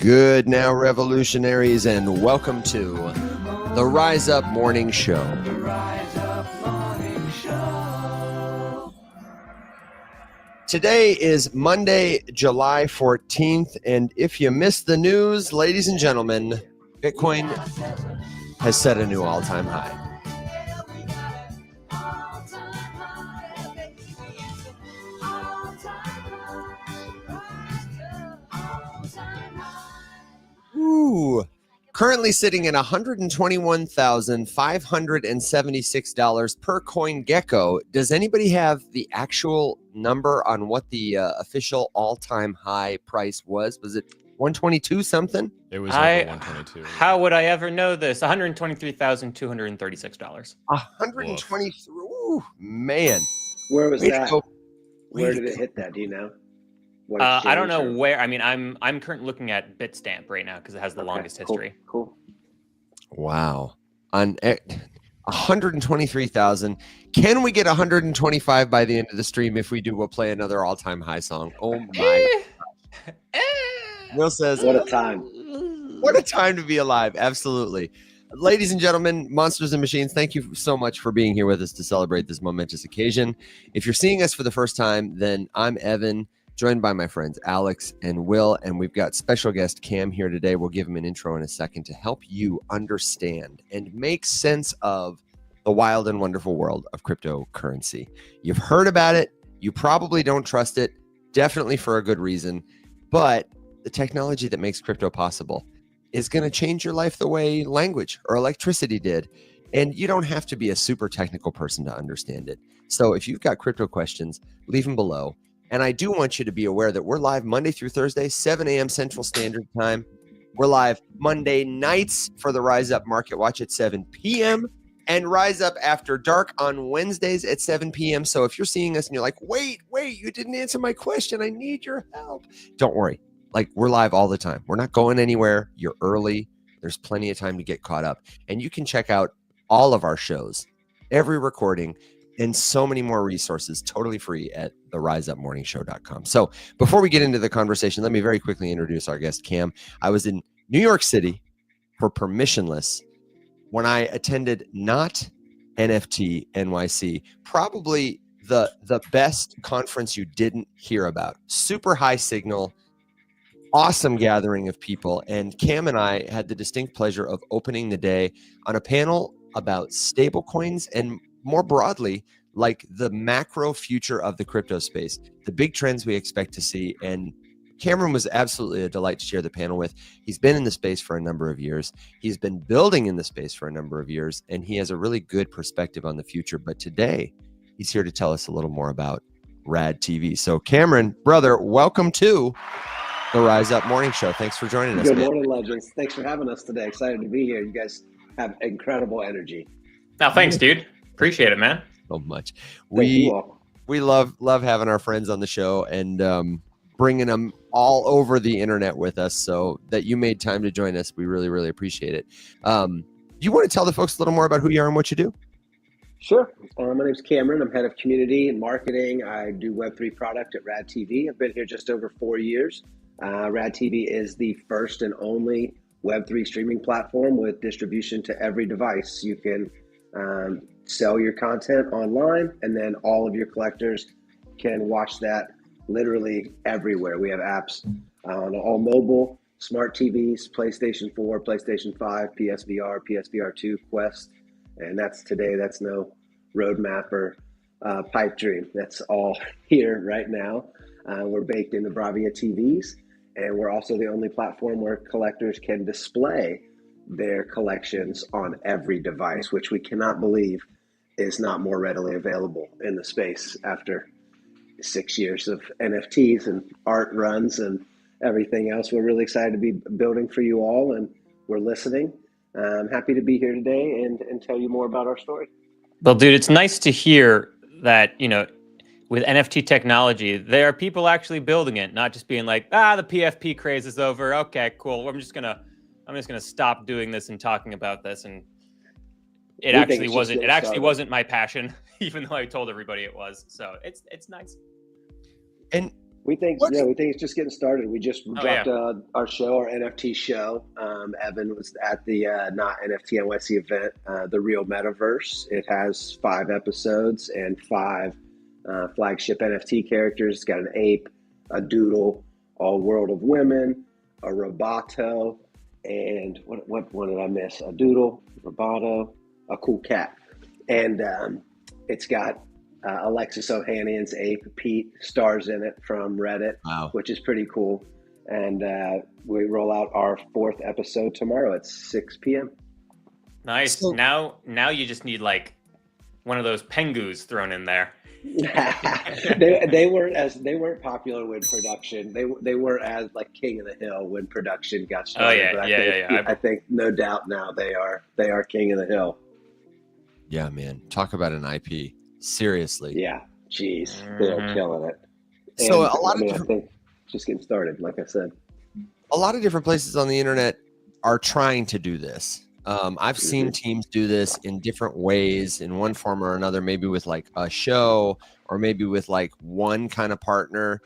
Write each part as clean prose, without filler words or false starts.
Good now, revolutionaries, and welcome to the Rise Up Morning Show. Today is Monday, July 14th, and if you missed the news, ladies and gentlemen, Bitcoin has set a new all-time high. Ooh. Currently sitting at $121,576 per CoinGecko. Does anybody have the actual number on what the official all-time high price was? Was it 122 something? It was over 122. How would I ever know this? $123,236. 123. Ooh, man. Where was that? Go. Where did it hit that? Do you know? I don't know where. I mean, I'm currently looking at Bitstamp right now because it has the longest history. Cool. Wow. On 123,000. Can we get 125 by the end of the stream? If we do, we'll play another all-time high song. Oh my God. Will says, what a time. What a time to be alive. Absolutely. Ladies and gentlemen, monsters and machines, thank you so much for being here with us to celebrate this momentous occasion. If you're seeing us for the first time, then I'm Evan, joined by my friends Alex and Will, and we've got special guest Cam here today. We'll give him an intro in a second to help you understand and make sense of the wild and wonderful world of cryptocurrency. You've heard about it. You probably don't trust it, definitely for a good reason, but the technology that makes crypto possible is going to change your life the way language or electricity did. And you don't have to be a super technical person to understand it. So if you've got crypto questions, leave them below. And I do want you to be aware that we're live Monday through Thursday, 7 a.m. Central Standard Time. We're live Monday nights for the Rise Up Market Watch at 7 p.m. and Rise Up After Dark on Wednesdays at 7 p.m. So if you're seeing us and you're like, wait, you didn't answer my question. I need your help. Don't worry. Like, we're live all the time. We're not going anywhere. You're early. There's plenty of time to get caught up. And you can check out all of our shows, every recording, and so many more resources totally free at theriseupmorningshow.com. So before we get into the conversation, let me very quickly introduce our guest, Cam. I was in New York City for Permissionless when I attended Not NFT NYC, probably the best conference you didn't hear about. Super high signal, awesome gathering of people. And Cam and I had the distinct pleasure of opening the day on a panel about stablecoins and more broadly, like the macro future of the crypto space, the big trends we expect to see. And Cameron was absolutely a delight to share the panel with. He's been in the space for a number of years. He's been building in the space for a number of years, and he has a really good perspective on the future. But today, he's here to tell us a little more about Rad TV. So Cameron, brother, welcome to the Rise Up Morning Show. Thanks for joining us. Good morning, legends. Thanks for having us today. Excited to be here. You guys have incredible energy. Oh, thanks, dude. Appreciate it, man. So much. We love having our friends on the show and bringing them all over the internet with us. So that you made time to join us, we really, really appreciate it. You want to tell the folks a little more about who you are and what you do? Sure. My name's Cameron. I'm head of community and marketing. I do Web3 product at Rad TV. I've been here just over 4 years. Rad TV is the first and only Web3 streaming platform with distribution to every device. You can sell your content online, and then all of your collectors can watch that literally everywhere. We have apps on all mobile, smart TVs, PlayStation 4, PlayStation 5, PSVR, PSVR 2, Quest, and that's today. That's no roadmap or pipe dream. That's all here right now. We're baked into Bravia TVs, and we're also the only platform where collectors can display their collections on every device, which we cannot believe is not more readily available in the space after 6 years of NFTs and art runs and everything else. We're really excited to be building for you all, and we're listening. I'm happy to be here today and tell you more about our story. Well, dude, it's nice to hear that, with NFT technology, there are people actually building it, not just being like, the PFP craze is over. Okay, cool. I'm just gonna stop doing this and talking about this. And it actually wasn't my passion, even though I told everybody it was. So it's nice. And We think, What? yeah, we think it's just getting started. We just dropped yeah. our show, our NFT show. Evan was at the not NFT NYC event, the Real Metaverse. It has 5 episodes and 5 flagship NFT characters. It's got an ape, a doodle, all world of women, a roboto, and what one did I miss? A doodle, roboto, a cool cat, and it's got Alexis Ohanian's ape Pete stars in it from Reddit, Wow. which is pretty cool. And we roll out our 4th episode tomorrow at 6 p.m. Nice. So- Now you just need like one of those pengus thrown in there. they weren't popular when production. They weren't as like King of the Hill when production got started. yeah, but yeah. I think no doubt now they are King of the Hill. Yeah, man. Talk about an IP. Seriously. Yeah, geez, they're killing it. So And, a lot of I different, think just getting started, like I said. a lot of different places on the internet are trying to do this. I've seen teams do this in different ways, in one form or another, maybe with like a show or maybe with like one kind of partner.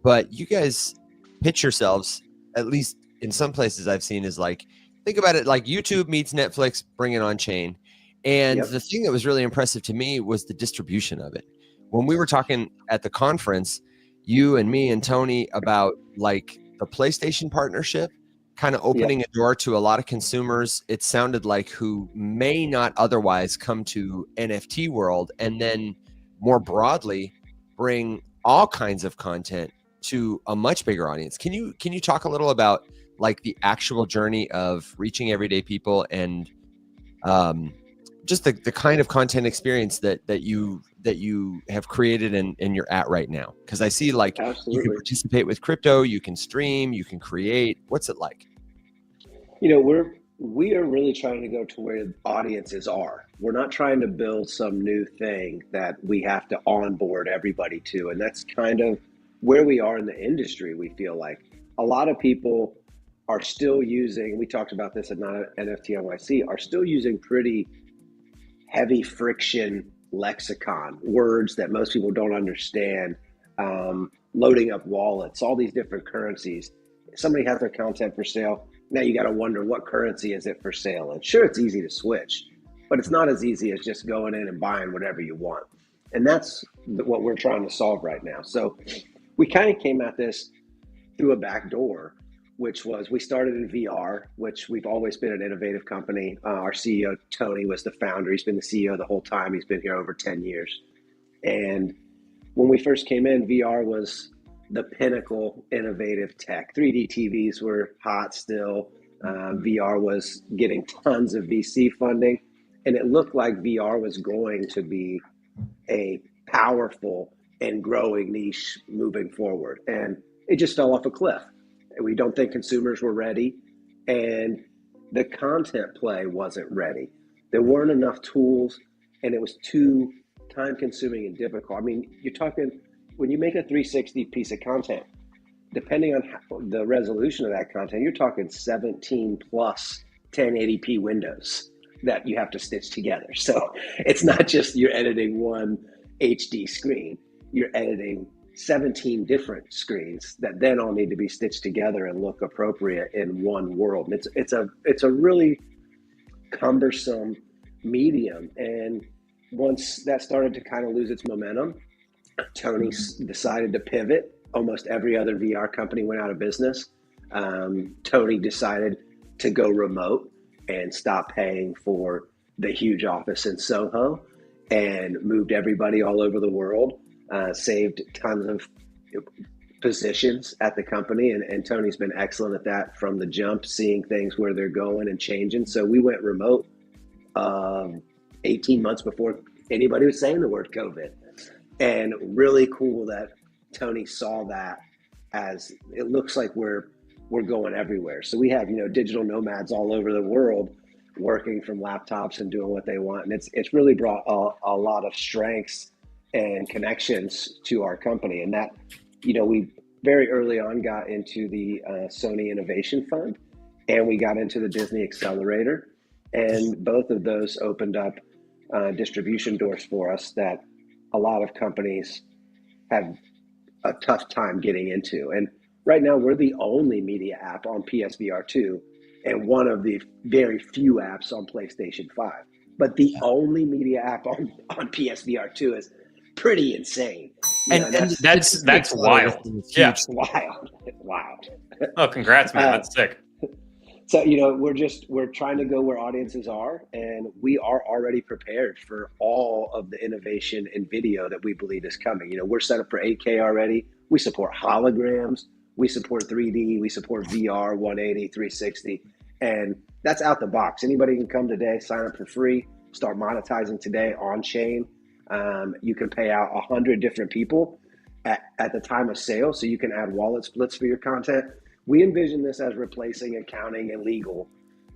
But you guys pitch yourselves, at least in some places I've seen, is like, think about it like YouTube meets Netflix, bring it Onchain. And Yep. the thing that was really impressive to me was the distribution of it. When we were talking at the conference, you and me and Tony, about like the PlayStation partnership, kind of opening a door to a lot of consumers, it sounded like, who may not otherwise come to NFT world, and then more broadly bring all kinds of content to a much bigger audience. Can you talk a little about like the actual journey of reaching everyday people and just the kind of content experience that you have created and you're at right now? Because I see like Absolutely. you can participate with crypto, you can stream, you can create. What's it like? You know, we are really trying to go to where audiences are. We're not trying to build some new thing that we have to onboard everybody to. And that's kind of where we are in the industry. We feel like a lot of people are still using, we talked about this at NFT NYC, are still using pretty heavy friction lexicon, words that most people don't understand, loading up wallets, all these different currencies. Somebody has their content for sale. Now you got to wonder, what currency is it for sale? And sure, it's easy to switch, but it's not as easy as just going in and buying whatever you want. And that's what we're trying to solve right now. So we kind of came at this through a back door, which was, we started in VR, which we've always been an innovative company. Our CEO, Tony, was the founder. He's been the CEO the whole time. He's been here over 10 years. And when we first came in, VR was the pinnacle innovative tech. 3D TVs were hot still. VR was getting tons of VC funding. And it looked like VR was going to be a powerful and growing niche moving forward. And it just fell off a cliff. We don't think consumers were ready, and the content play wasn't ready. There weren't enough tools, and it was too time-consuming and difficult. I mean, you're talking, when you make a 360 piece of content, depending on the resolution of that content, you're talking 17 plus 1080p windows that you have to stitch together. So it's not just you're editing one HD screen, you're editing 17 different screens that then all need to be stitched together and look appropriate in one world. And it's a really cumbersome medium. And once that started to kind of lose its momentum, Tony decided to pivot. Almost every other VR company went out of business. Tony decided to go remote and stop paying for the huge office in Soho and moved everybody all over the world. Saved tons of positions at the company, and Tony's been excellent at that from the jump, seeing things where they're going and changing. So we went remote 18 months before anybody was saying the word COVID, and really cool that Tony saw that as it looks like we're going everywhere. So we have digital nomads all over the world working from laptops and doing what they want, and it's really brought a lot of strengths and connections to our company. And that, we very early on got into the Sony Innovation Fund, and we got into the Disney Accelerator. And both of those opened up distribution doors for us that a lot of companies have a tough time getting into. And right now, we're the only media app on PSVR2 and one of the very few apps on PlayStation 5. But the only media app on PSVR2 is pretty insane. You know, And That's wild. Yeah. Huge. Wild. Oh, congrats, man. That's sick. So, you know, we're trying to go where audiences are, and we are already prepared for all of the innovation in video that we believe is coming. You know, we're set up for 8K already. We support holograms. We support 3D. We support VR, 180, 360. And that's out the box. Anybody can come today, sign up for free, start monetizing today Onchain. You can pay out 100 different people at the time of sale, so you can add wallet splits for your content. We envision this as replacing accounting and legal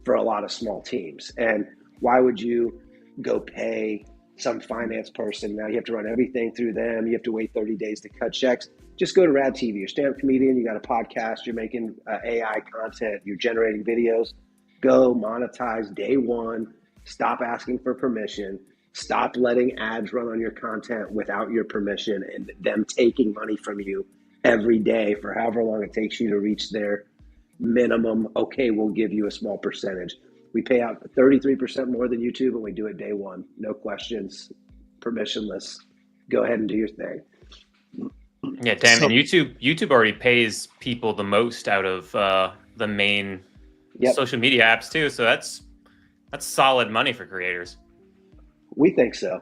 for a lot of small teams. And why would you go pay some finance person? Now you have to run everything through them. You have to wait 30 days to cut checks. Just go to Rad TV. You're a stand-up comedian. You got a podcast. You're making AI content. You're generating videos. Go monetize day one. Stop asking for permission. Stop letting ads run on your content without your permission and them taking money from you every day for however long it takes you to reach their minimum. Okay, we'll give you a small percentage. We pay out 33% more than YouTube, and we do it day one. No questions, permissionless. Go ahead and do your thing. Yeah, damn. And YouTube already pays people the most out of the main social media apps too. So that's solid money for creators. We think so.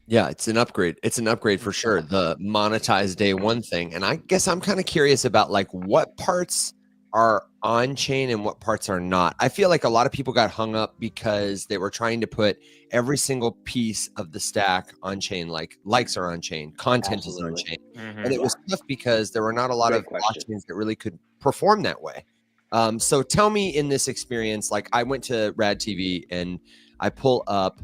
Yeah, it's an upgrade. It's an upgrade for sure. The monetized day one thing. And I guess I'm kind of curious about like what parts are on chain and what parts are not. I feel like a lot of people got hung up because they were trying to put every single piece of the stack on chain, like likes are on chain, content is on chain. And it was tough because there were not a lot of blockchains that really could perform that way. So tell me, in this experience, like I went to Rad TV and I pull up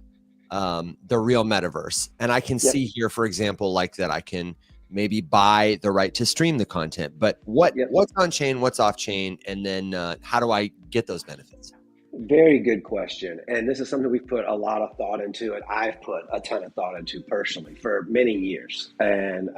the real metaverse, and I can see here, for example, like that I can maybe buy the right to stream the content, but what's on chain, what's off chain, and then how do I get those benefits? Very good question. And this is something we've put a lot of thought into, and I've put a ton of thought into personally for many years. And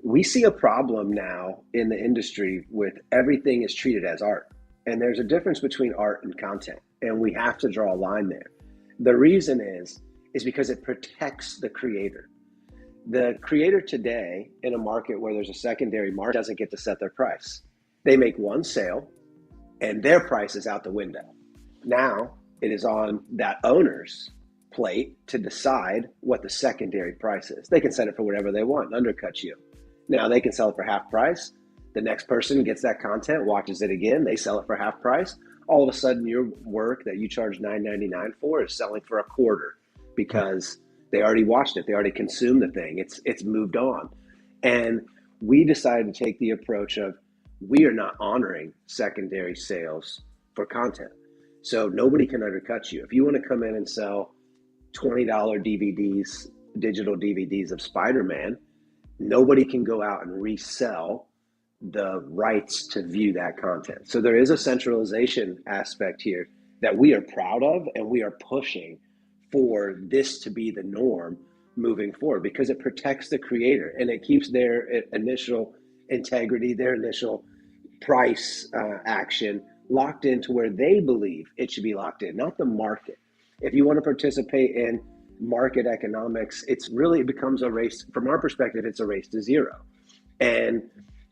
we see a problem now in the industry with everything is treated as art. And there's a difference between art and content, and we have to draw a line there. The reason is because it protects the creator. The creator today, in a market where there's a secondary market, doesn't get to set their price. They make one sale and their price is out the window. Now it is on that owner's plate to decide what the secondary price is. They can set it for whatever they want, undercut you. Now they can sell it for half price. The next person gets that content, watches it again, they sell it for half price. All of a sudden, your work that you charge $9.99 for is selling for a quarter because they already watched it. They already consumed the thing. It's moved on. And we decided to take the approach of we are not honoring secondary sales for content. So nobody can undercut you. If you want to come in and sell $20 DVDs, digital DVDs of Spider-Man, nobody can go out and resell the rights to view that content. So there is a centralization aspect here that we are proud of, and we are pushing for this to be the norm moving forward because it protects the creator and it keeps their initial integrity, their initial price action locked into where they believe it should be locked in, not the market. If you want to participate in market economics, it becomes a race. From our perspective, it's a race to zero. And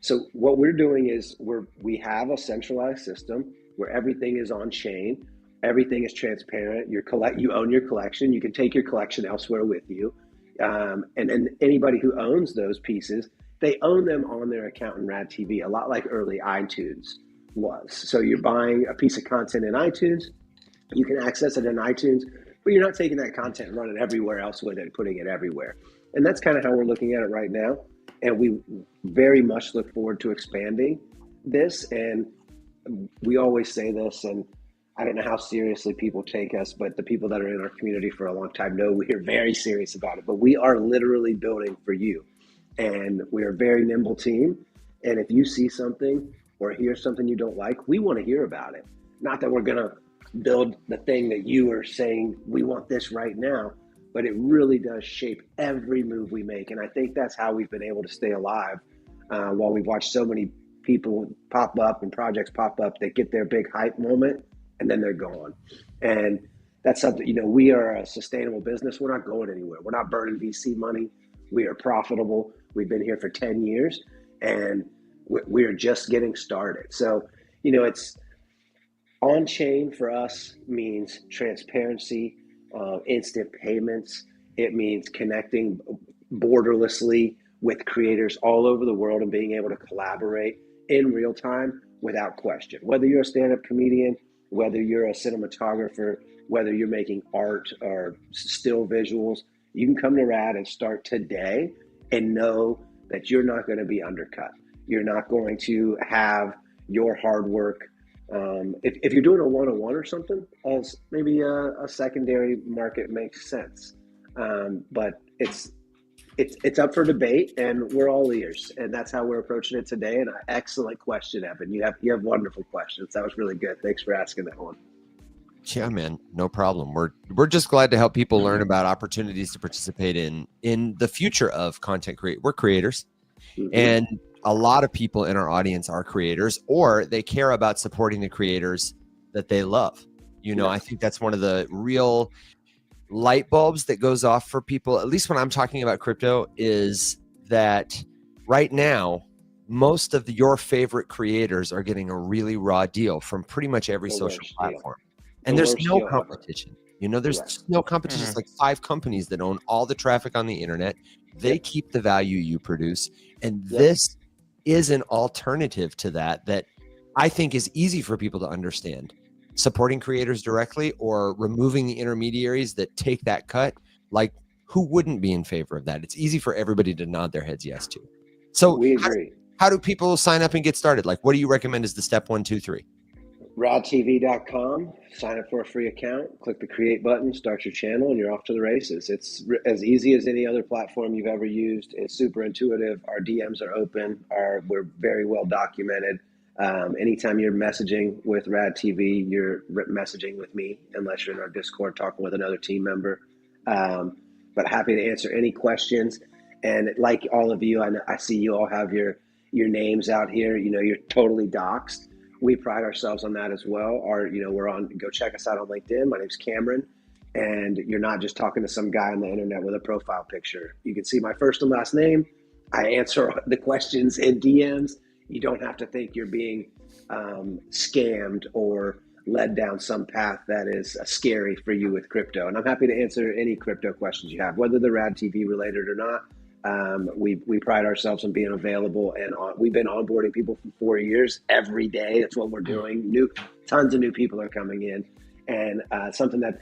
so what we're doing is we have a centralized system where everything is on chain, everything is transparent. You own your collection. You can take your collection elsewhere with you, and anybody who owns those pieces, they own them on their account in Rad TV, a lot like early iTunes was. So you're buying a piece of content in iTunes, you can access it in iTunes, but you're not taking that content and running everywhere else with it and putting it everywhere. And that's kind of how we're looking at it right now. And we very much look forward to expanding this. And we always say this, and I don't know how seriously people take us, but the people that are in our community for a long time know we are very serious about it. But we are literally building for you. And we are a very nimble team. And if you see something or hear something you don't like, we want to hear about it. Not that we're going to build the thing that you are saying, we want this right now. but it really does shape every move we make. And I think that's how we've been able to stay alive while we've watched so many people pop up and projects pop up that get their big hype moment and then they're gone. And that's something, we are a sustainable business. We're not going anywhere. We're not burning VC money. We are profitable. We've been here for 10 years and we are just getting started. So, it's on-chain for us means transparency, instant payments. It means connecting borderlessly with creators all over the world and being able to collaborate in real time without question. Whether you're a stand-up comedian, whether you're a cinematographer, whether you're making art or still visuals, you can come to Rad and start today and know that you're not going to be undercut. You're not going to have your hard work. If you're doing a one-on-one or something, maybe a secondary market makes sense. But it's up for debate, and we're all ears, and that's how we're approaching it today. And an excellent question, Evan. You have wonderful questions. That was really good. Thanks for asking that one. Yeah, man, no problem. We're just glad to help people learn about opportunities to participate in the future of content create. We're creators, and a lot of people in our audience are creators, or they care about supporting the creators that they love. I think that's one of the real light bulbs that goes off for people, at least when I'm talking about crypto, is that right now, most of your favorite creators are getting a really raw deal from pretty much every social platform. And there's no competition. There's no competition. It's like 5 companies that own all the traffic on the internet. They keep the value you produce. And this is an alternative to that I think is easy for people to understand. Supporting creators directly or removing the intermediaries that take that cut, like who wouldn't be in favor of that? It's easy for everybody to nod their heads yes to. So we agree. How do people sign up and get started? Like, what do you recommend as the step 1, 2, 3? radtv.com, sign up for a free account, click the create button, start your channel, and you're off to the races. It's as easy as any other platform you've ever used. It's super intuitive. Our DMs are open. We're very well documented. Anytime you're messaging with Rad TV, you're messaging with me, unless you're in our Discord talking with another team member. But happy to answer any questions. And like all of you, I see you all have your names out here. You're totally doxxed. We pride ourselves on that as well. Go check us out on LinkedIn. My name's Cameron, and you're not just talking to some guy on the internet with a profile picture. You can see my first and last name. I answer the questions in DMs. You don't have to think you're being scammed or led down some path that is scary for you with crypto. And I'm happy to answer any crypto questions you have, whether they're Rad TV related or not. We pride ourselves on being available, and we've been onboarding people for 4 years every day. That's what we're doing. Tons of new people are coming in, and something that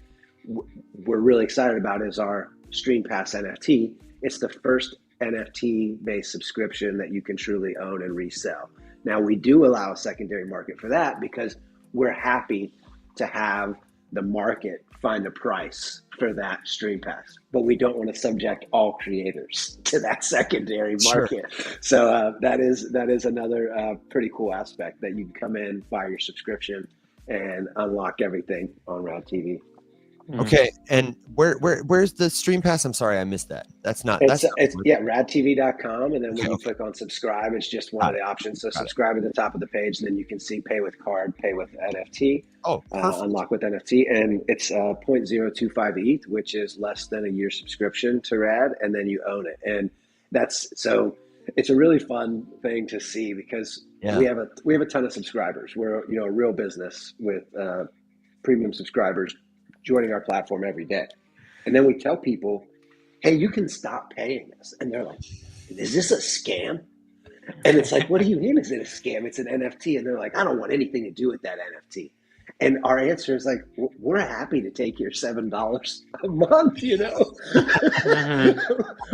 we're really excited about is our Stream Pass NFT. It's the first NFT-based subscription that you can truly own and resell. Now, we do allow a secondary market for that because we're happy to have the market find a price for that Stream Pass, but we don't want to subject all creators to that secondary market. Sure. So that is another pretty cool aspect, that you can come in, buy your subscription, and unlock everything on Rad TV. Okay, and where's the Stream Pass? I'm sorry, I missed that. It's radtv.com, and then when you click on subscribe, it's just one of the options. So subscribe at the top of the page, and then you can see pay with card, pay with NFT, unlock with NFT, and it's 0.025 ETH, which is less than a year subscription to Rad, and then you own it. And it's a really fun thing to see because we have a ton of subscribers. We're a real business with premium subscribers joining our platform every day. And then we tell people, hey, you can stop paying us. And they're like, is this a scam? And it's like, what do you mean is it a scam? It's an NFT. And they're like, I don't want anything to do with that NFT. And our answer is like, we're happy to take your $7 a month,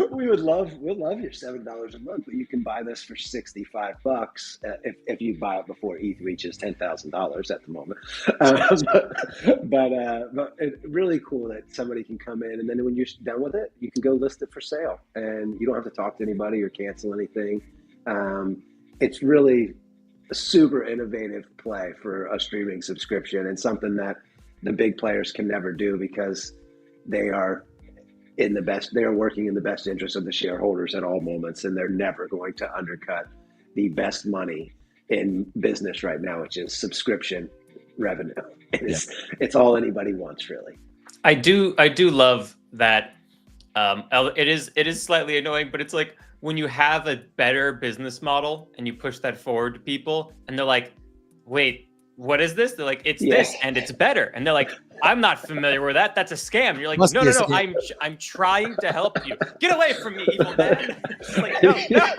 We'll love your $7 a month, but you can buy this for $65 if you buy it before ETH reaches $10,000 at the moment. But it's really cool that somebody can come in, and then when you're done with it, you can go list it for sale, and you don't have to talk to anybody or cancel anything. It's really a super innovative play for a streaming subscription, and something that the big players can never do because they are they're working in the best interest of the shareholders at all moments, and they're never going to undercut the best money in business right now, which is subscription revenue. It's all anybody wants, really. I do love that. It is slightly annoying, but it's like when you have a better business model and you push that forward to people, and they're like, "Wait, what is this?" They're like, "It's this, and it's better." And they're like, "I'm not familiar with that. That's a scam." And you're like, "No. I'm trying to help you. Get away from me, evil man." It's like, no.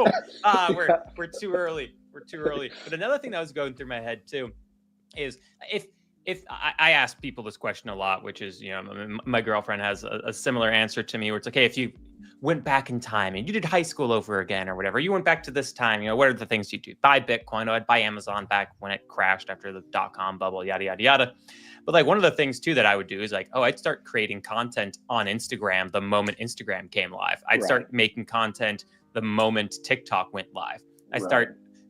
We're too early. We're too early. But another thing that was going through my head too is if I ask people this question a lot, which is, my girlfriend has a similar answer to me, where it's like, hey, if you went back in time and you did high school over again or whatever, you went back to this time, what are the things you do? Buy Bitcoin. I'd buy Amazon back when it crashed after the .com bubble, yada, yada, yada. But like one of the things too that I would do is like, I'd start creating content on Instagram the moment Instagram came live. I'd start making content the moment TikTok went live.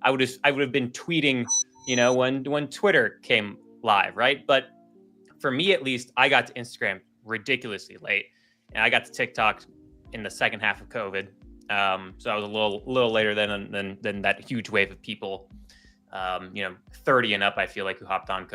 I would have been tweeting, when Twitter came live, right? But for me, at least, I got to Instagram ridiculously late, and I got to TikTok in the second half of COVID. So I was a little later than that huge wave of people, 30 and up. I feel like who hopped on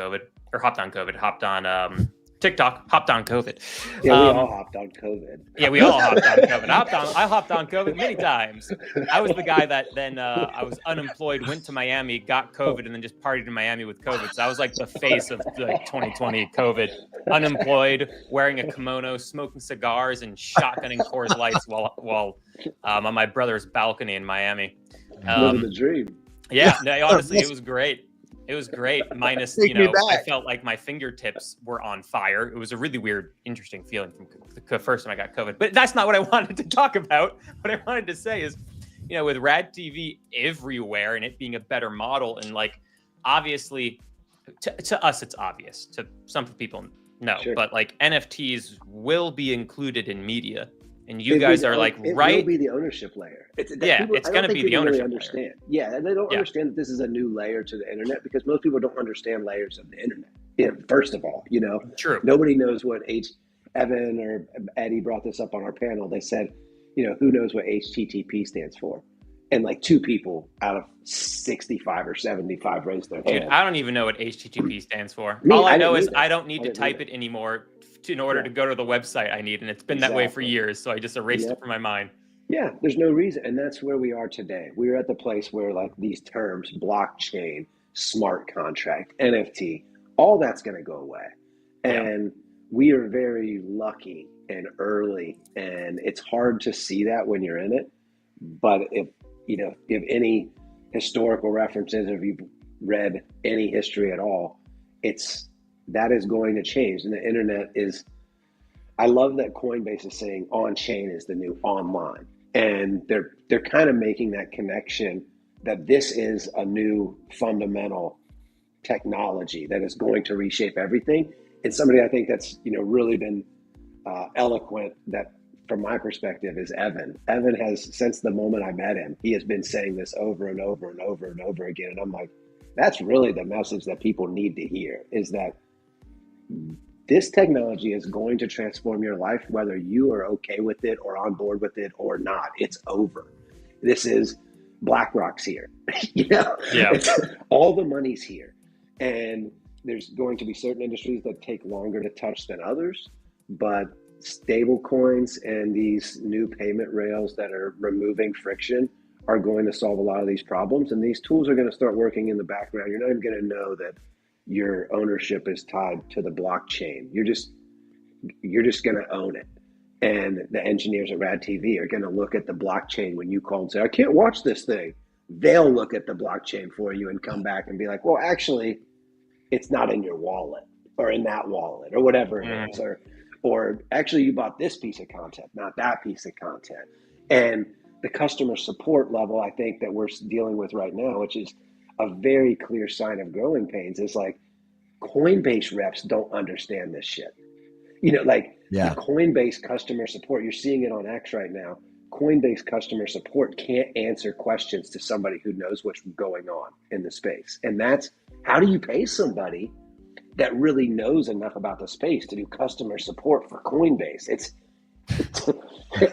TikTok, hopped on COVID. Yeah, we all hopped on COVID. Yeah, we all hopped on COVID. I hopped on COVID many times. I was the guy that then I was unemployed, went to Miami, got COVID, and then just partied in Miami with COVID. So I was like the face of like 2020 COVID. Unemployed, wearing a kimono, smoking cigars, and shotgunning Coors Lights while on my brother's balcony in Miami. Living the dream. Yeah, no, honestly, it was great. It was great. Minus, I felt like my fingertips were on fire. It was a really weird, interesting feeling from the first time I got COVID. But that's not what I wanted to talk about. What I wanted to say is, with Rad TV everywhere and it being a better model, and like, obviously, to us, it's obvious. To some people, no. Sure. But like NFTs will be included in media. And you guys are like, right? It will be the ownership layer. It's going to be the ownership layer. Yeah, and they don't understand that this is a new layer to the internet, because most people don't understand layers of the internet. First of all, True. Nobody knows what Evan or Eddie brought this up on our panel. They said, who knows what HTTP stands for? And like 2 people out of 65 or 75 raised their hand. Dude, I don't even know what HTTP stands for. All I know is I don't need to type it anymore in order to go to the website I need. And it's been that way for years. So I just erased it from my mind. Yeah, there's no reason. And that's where we are today. We're at the place where like these terms, blockchain, smart contract, NFT, all that's going to go away. And we are very lucky and early. And it's hard to see that when you're in it. But if any historical references, if you've read any history at all, that is going to change. And the internet I love that Coinbase is saying on-chain is the new online. And they're kind of making that connection that this is a new fundamental technology that is going to reshape everything. And somebody I think that's, really been eloquent, that from my perspective, is Evan. Evan has, since the moment I met him, he has been saying this over and over and over and over again. And I'm like, that's really the message that people need to hear, is that this technology is going to transform your life, whether you are okay with it or on board with it or not. It's over. This is BlackRock's here. All the money's here. And there's going to be certain industries that take longer to touch than others, but stable coins and these new payment rails that are removing friction are going to solve a lot of these problems. And these tools are going to start working in the background. You're not even going to know that your ownership is tied to the blockchain. You're just going to own it. And the engineers at Rad TV are going to look at the blockchain when you call and say, I can't watch this thing. They'll look at the blockchain for you and come back and be like, well, actually, it's not in your wallet or in that wallet or whatever it is. Or actually, you bought this piece of content, not that piece of content. And the customer support level, I think, that we're dealing with right now, which is a very clear sign of growing pains, is like Coinbase reps don't understand this shit. The Coinbase customer support, you're seeing it on X right now. Coinbase customer support can't answer questions to somebody who knows what's going on in the space. And that's, how do you pay somebody that really knows enough about the space to do customer support for Coinbase?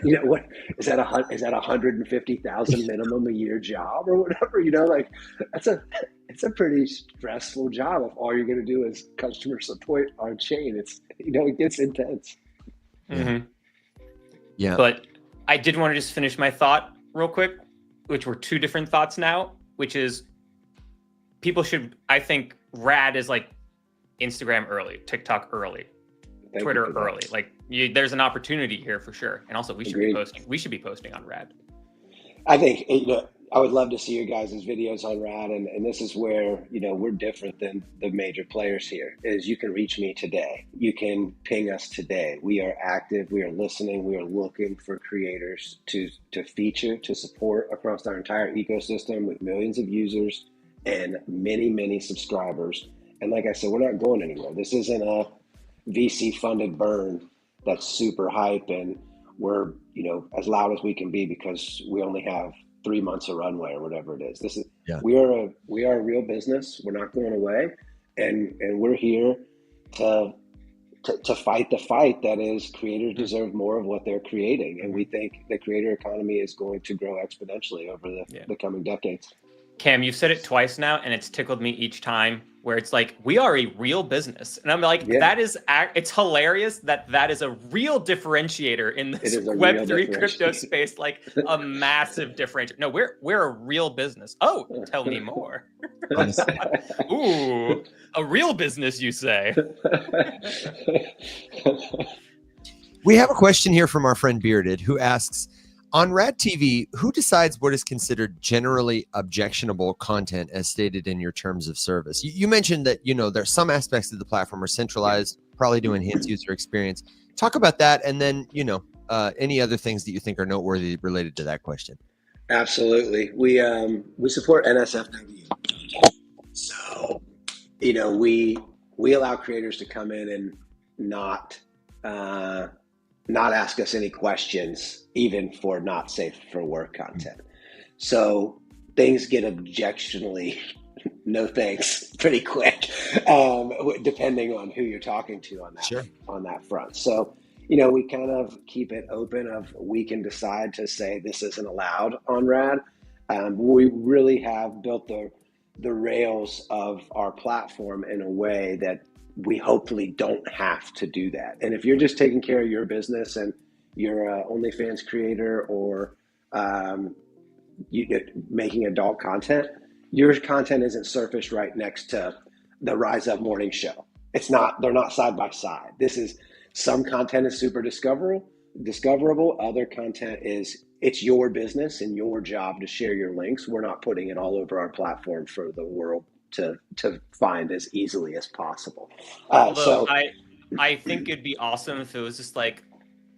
You know what is that? Is that 150,000 minimum a year job or whatever? You know, like it's a pretty stressful job if all you're going to do is customer support on chain. It gets intense. Mm-hmm. Yeah. But I did want to just finish my thought real quick, which were two different thoughts now, which is people should, I think RAD is like Instagram early, TikTok early, Twitter early. Like there's an opportunity here for sure. And also we should be posting. We should be posting on RAD. I think I would love to see your guys' videos on RAD, and this is where we're different than the major players here. Is you can reach me today, you can ping us today. We are active, we are listening, we are looking for creators to feature, to support across our entire ecosystem with millions of users and many subscribers. And like I said, we're not going anywhere. This isn't a VC funded burn that's super hype and we're as loud as we can be because we only have 3 months of runway or whatever it is. We are a real business. We're not going away, and we're here to fight the fight that is creators deserve more of what they're creating, and we think the creator economy is going to grow exponentially over the coming decades. Cam, you've said it twice now, and it's tickled me each time. Where it's like, we are a real business. And I'm like, it's hilarious that is a real differentiator in this Web3 crypto space, like a massive differentiator. No, we're a real business. Oh, tell me more. Ooh, a real business, you say. We have a question here from our friend Bearded who asks, on Rad TV, who decides what is considered generally objectionable content as stated in your terms of service? You mentioned that, there's some aspects of the platform are centralized, probably to enhance user experience. Talk about that. And then, any other things that you think are noteworthy related to that question. Absolutely. We support NSFW. So, we allow creators to come in and not ask us any questions, even for not safe for work content. So things get objectionably no thanks pretty quick, depending on who you're talking to on that front. So, we kind of keep it open of we can decide to say this isn't allowed on RAD. We really have built the rails of our platform in a way that we hopefully don't have to do that. And if you're just taking care of your business and you're an OnlyFans creator or making adult content, your content isn't surfaced right next to the Rise Up morning show. They're not side by side. Some content is super discoverable. Other content it's your business and your job to share your links. We're not putting it all over our platform for the world to find as easily as possible. Although I think it'd be awesome if it was just like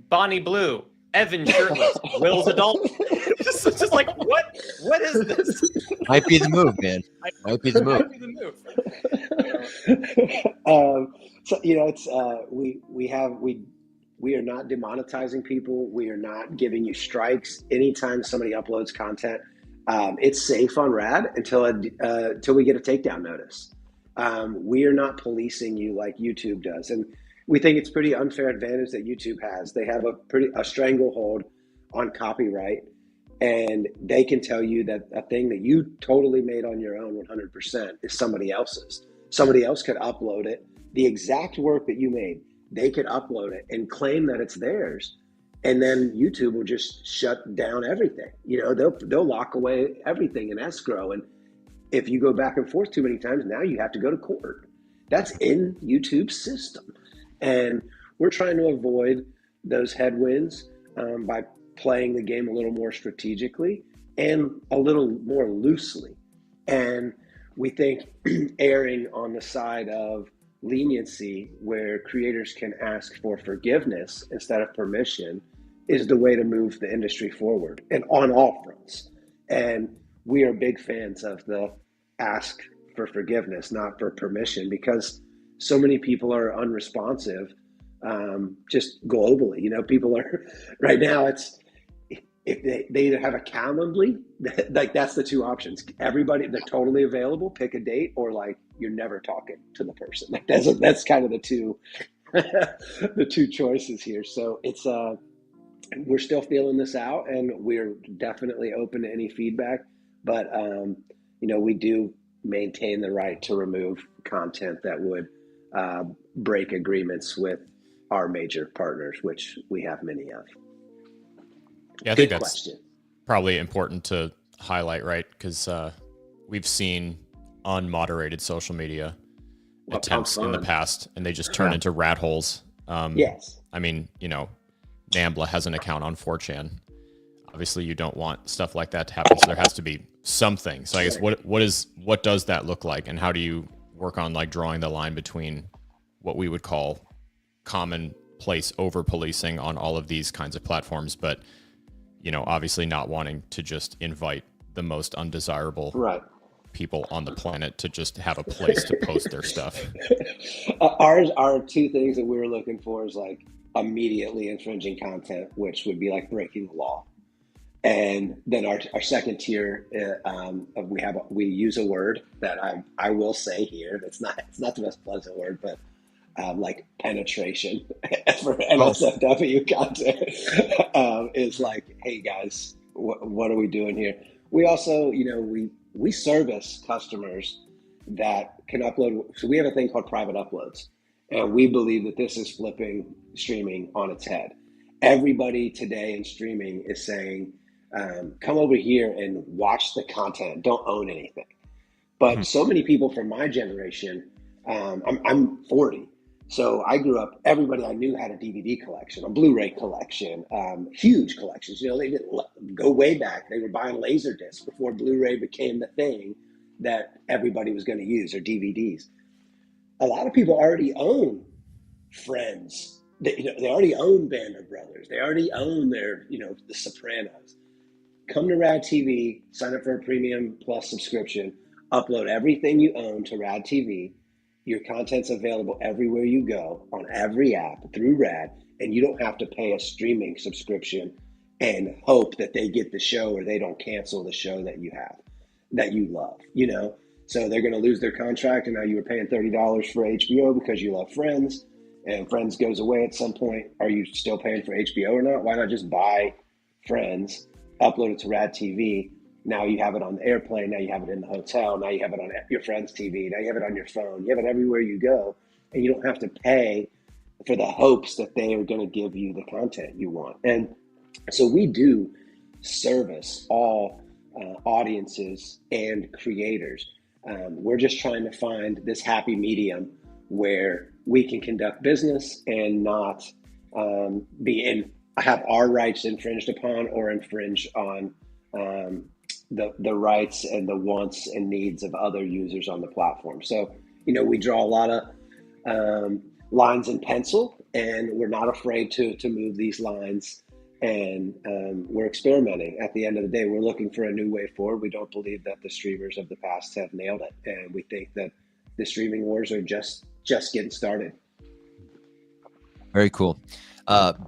Bonnie Blue, Evan shirtless, Will's adult. just like what is this? Might be the move, man. Might be the move. So it's we are not demonetizing people. We are not giving you strikes anytime somebody uploads content. It's safe on RAD until we get a takedown notice. We are not policing you like YouTube does, and we think it's pretty unfair advantage that YouTube has. They have a stranglehold on copyright, and they can tell you that a thing that you totally made on your own 100% is somebody else's. Somebody else could upload it, the exact work that you made. They could upload it and claim that it's theirs. And then YouTube will just shut down everything. They'll lock away everything in escrow. And if you go back and forth too many times, now you have to go to court. That's in YouTube's system. And we're trying to avoid those headwinds by playing the game a little more strategically and a little more loosely. And we think erring on the side of leniency where creators can ask for forgiveness instead of permission is the way to move the industry forward and on all fronts. And we are big fans of the ask for forgiveness, not for permission, because so many people are unresponsive just globally. People are right now, if they either have a Calendly, like that's the two options. Everybody, they're totally available, pick a date, or like you're never talking to the person. Like that's kind of the two the two choices here. So we're still feeling this out, and we're definitely open to any feedback. But we do maintain the right to remove content that would break agreements with our major partners, which we have many of. Yeah, I Good think that's question. probably important to highlight, right? Because we've seen unmoderated social media attempts in the past, and they just turn into rat holes. Yes. I mean, NAMBLA has an account on 4chan. Obviously, you don't want stuff like that to happen, so there has to be something. So I guess what does that look like, and how do you work on like drawing the line between what we would call commonplace over policing on all of these kinds of platforms, but obviously not wanting to just invite the most undesirable people on the planet to just have a place to post their stuff? Our two things that we were looking for is like immediately infringing content, which would be like breaking the law. And then our second tier, we use a word that I will say here. It's not the most pleasant word, but like penetration for NSFW content is like, hey guys, what are we doing here? We also, we service customers that can upload. So we have a thing called private uploads, and we believe that this is flipping streaming on its head. Everybody today in streaming is saying, come over here and watch the content. Don't own anything. But so many people from my generation, I'm 40. So I grew up, everybody I knew had a DVD collection, a Blu-ray collection, huge collections. They didn't go way back. They were buying laser discs before Blu-ray became the thing that everybody was going to use, or DVDs. A lot of people already own Friends. They already own Band of Brothers. They already own their, The Sopranos. Come to Rad TV, sign up for a Premium Plus subscription, upload everything you own to Rad TV. Your content's available everywhere you go, on every app through Rad, and you don't have to pay a streaming subscription and hope that they get the show or they don't cancel the show that you have, that you love, So they're going to lose their contract, and now you were paying $30 for HBO because you love Friends, and Friends goes away at some point. Are you still paying for HBO or not? Why not just buy Friends, upload it to Rad TV? Now you have it on the airplane. Now you have it in the hotel. Now you have it on your friend's TV. Now you have it on your phone. You have it everywhere you go, and you don't have to pay for the hopes that they are going to give you the content you want. And so we do service all audiences and creators. We're just trying to find this happy medium where we can conduct business and not have our rights infringed upon or infringe on the rights and the wants and needs of other users on the platform. So, we draw a lot of lines in pencil, and we're not afraid to move these lines, and we're experimenting. At the end of the day, we're looking for a new way forward. We don't believe that the streamers of the past have nailed it, and we think that the streaming wars are just getting started. Very cool.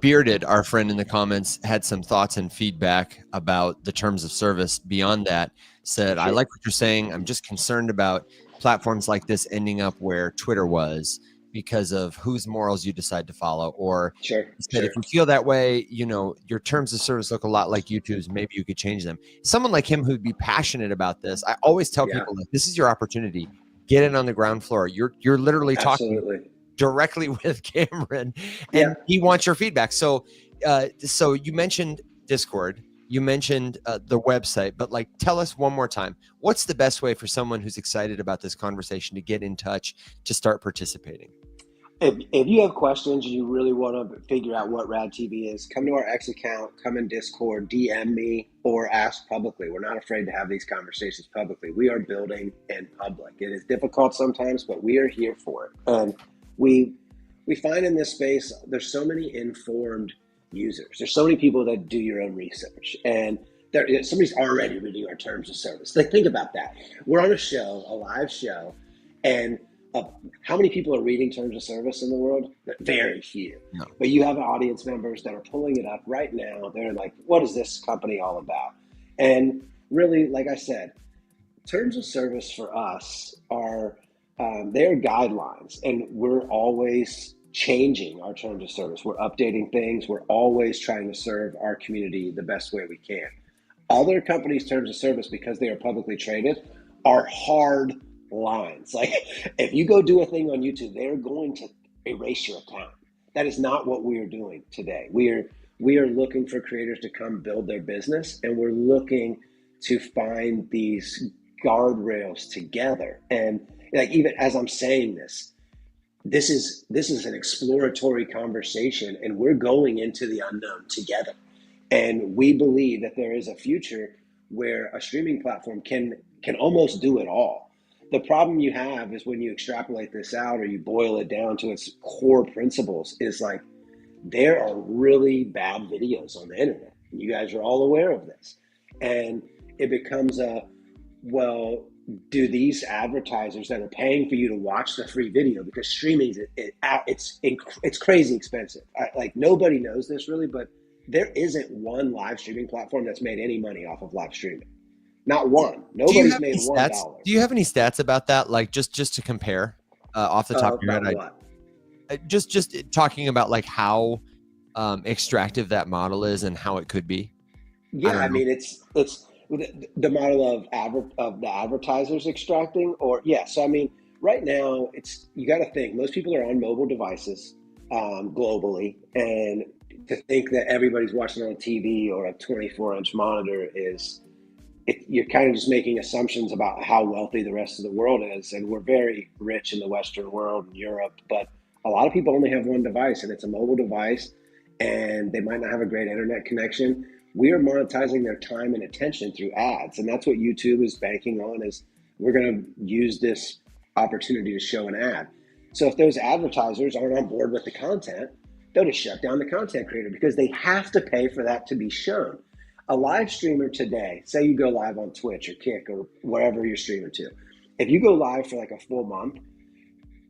Bearded, our friend in the comments, had some thoughts and feedback about the terms of service. Beyond that, said, I like what you're saying. I'm just concerned about platforms like this ending up where Twitter was because of whose morals you decide to follow. Or if you feel that way, your terms of service look a lot like YouTube's. Maybe you could change them. Someone like him who'd be passionate about this. I always tell people, like, this is your opportunity. Get in on the ground floor. You're literally talking directly with Cameron, and he wants your feedback. So you mentioned Discord, you mentioned the website, but like, tell us one more time, what's the best way for someone who's excited about this conversation to get in touch, to start participating? If you have questions and you really want to figure out what Rad TV is, come to our X account, come in Discord, DM me, or ask publicly. We're not afraid to have these conversations publicly. We are building in public. It is difficult sometimes, but we are here for it. And we find in this space, there's so many informed users. There's so many people that do your own research, and somebody's already reading our terms of service. Like, think about that. We're on a live show, and how many people are reading terms of service in the world? Very few. No. But you have audience members that are pulling it up right now. They're like, what is this company all about? And really, like I said, terms of service for us are they're guidelines, and we're always changing our terms of service. We're updating things. We're always trying to serve our community the best way we can. Other companies' terms of service, because they are publicly traded, are hard lines. Like if you go do a thing on YouTube, they're going to erase your account. That is not what we are doing today. We are looking for creators to come build their business, and we're looking to find these guardrails together. And like even as I'm saying this is an exploratory conversation, and we're going into the unknown together. And we believe that there is a future where a streaming platform can almost do it all. The problem you have is when you extrapolate this out or you boil it down to its core principles is like there are really bad videos on the internet. You guys are all aware of this. And it becomes well, do these advertisers that are paying for you to watch the free video, because streaming it's crazy expensive. Like nobody knows this really, but there isn't one live streaming platform that's made any money off of live streaming. Not one. Nobody's made $1. Do you have any stats about that? Like just to compare off the top of your head? Just talking about like how extractive that model is and how it could be. Yeah, I mean it's the model of the advertisers extracting, or yeah. So I mean, right now you got to think most people are on mobile devices globally, and to think that everybody's watching on TV or a 24-inch monitor you're kind of just making assumptions about how wealthy the rest of the world is. And we're very rich in the Western world and Europe, but a lot of people only have one device, and it's a mobile device, and they might not have a great internet connection. We are monetizing their time and attention through ads. And that's what YouTube is banking on, is we're going to use this opportunity to show an ad. So if those advertisers aren't on board with the content, they'll just shut down the content creator because they have to pay for that to be shown. A live streamer today, say you go live on Twitch or Kick or wherever you're streaming to, if you go live for like a full month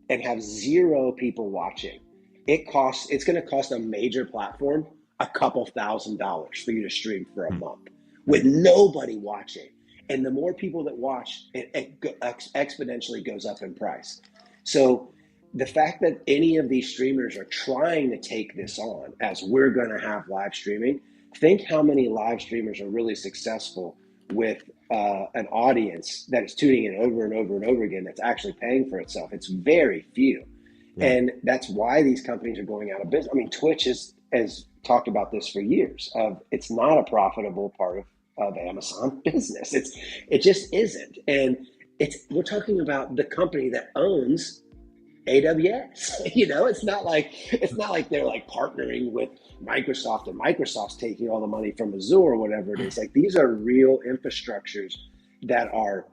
and have 0 people watching, it's going to cost a major platform a couple $1,000s for you to stream for a month with nobody watching. And the more people that watch, it exponentially goes up in price. So the fact that any of these streamers are trying to take this on as we're going to have live streaming, think how many live streamers are really successful with an audience that is tuning in over and over and over again that's actually paying for itself. It's very few. Yeah. And that's why these companies are going out of business. I mean, Twitch has talked about this for years. It's not a profitable part of Amazon business. It just isn't. And we're talking about the company that owns AWS. You know, it's not like they're like partnering with Microsoft and Microsoft's taking all the money from Azure or whatever it is. Like these are real infrastructures that are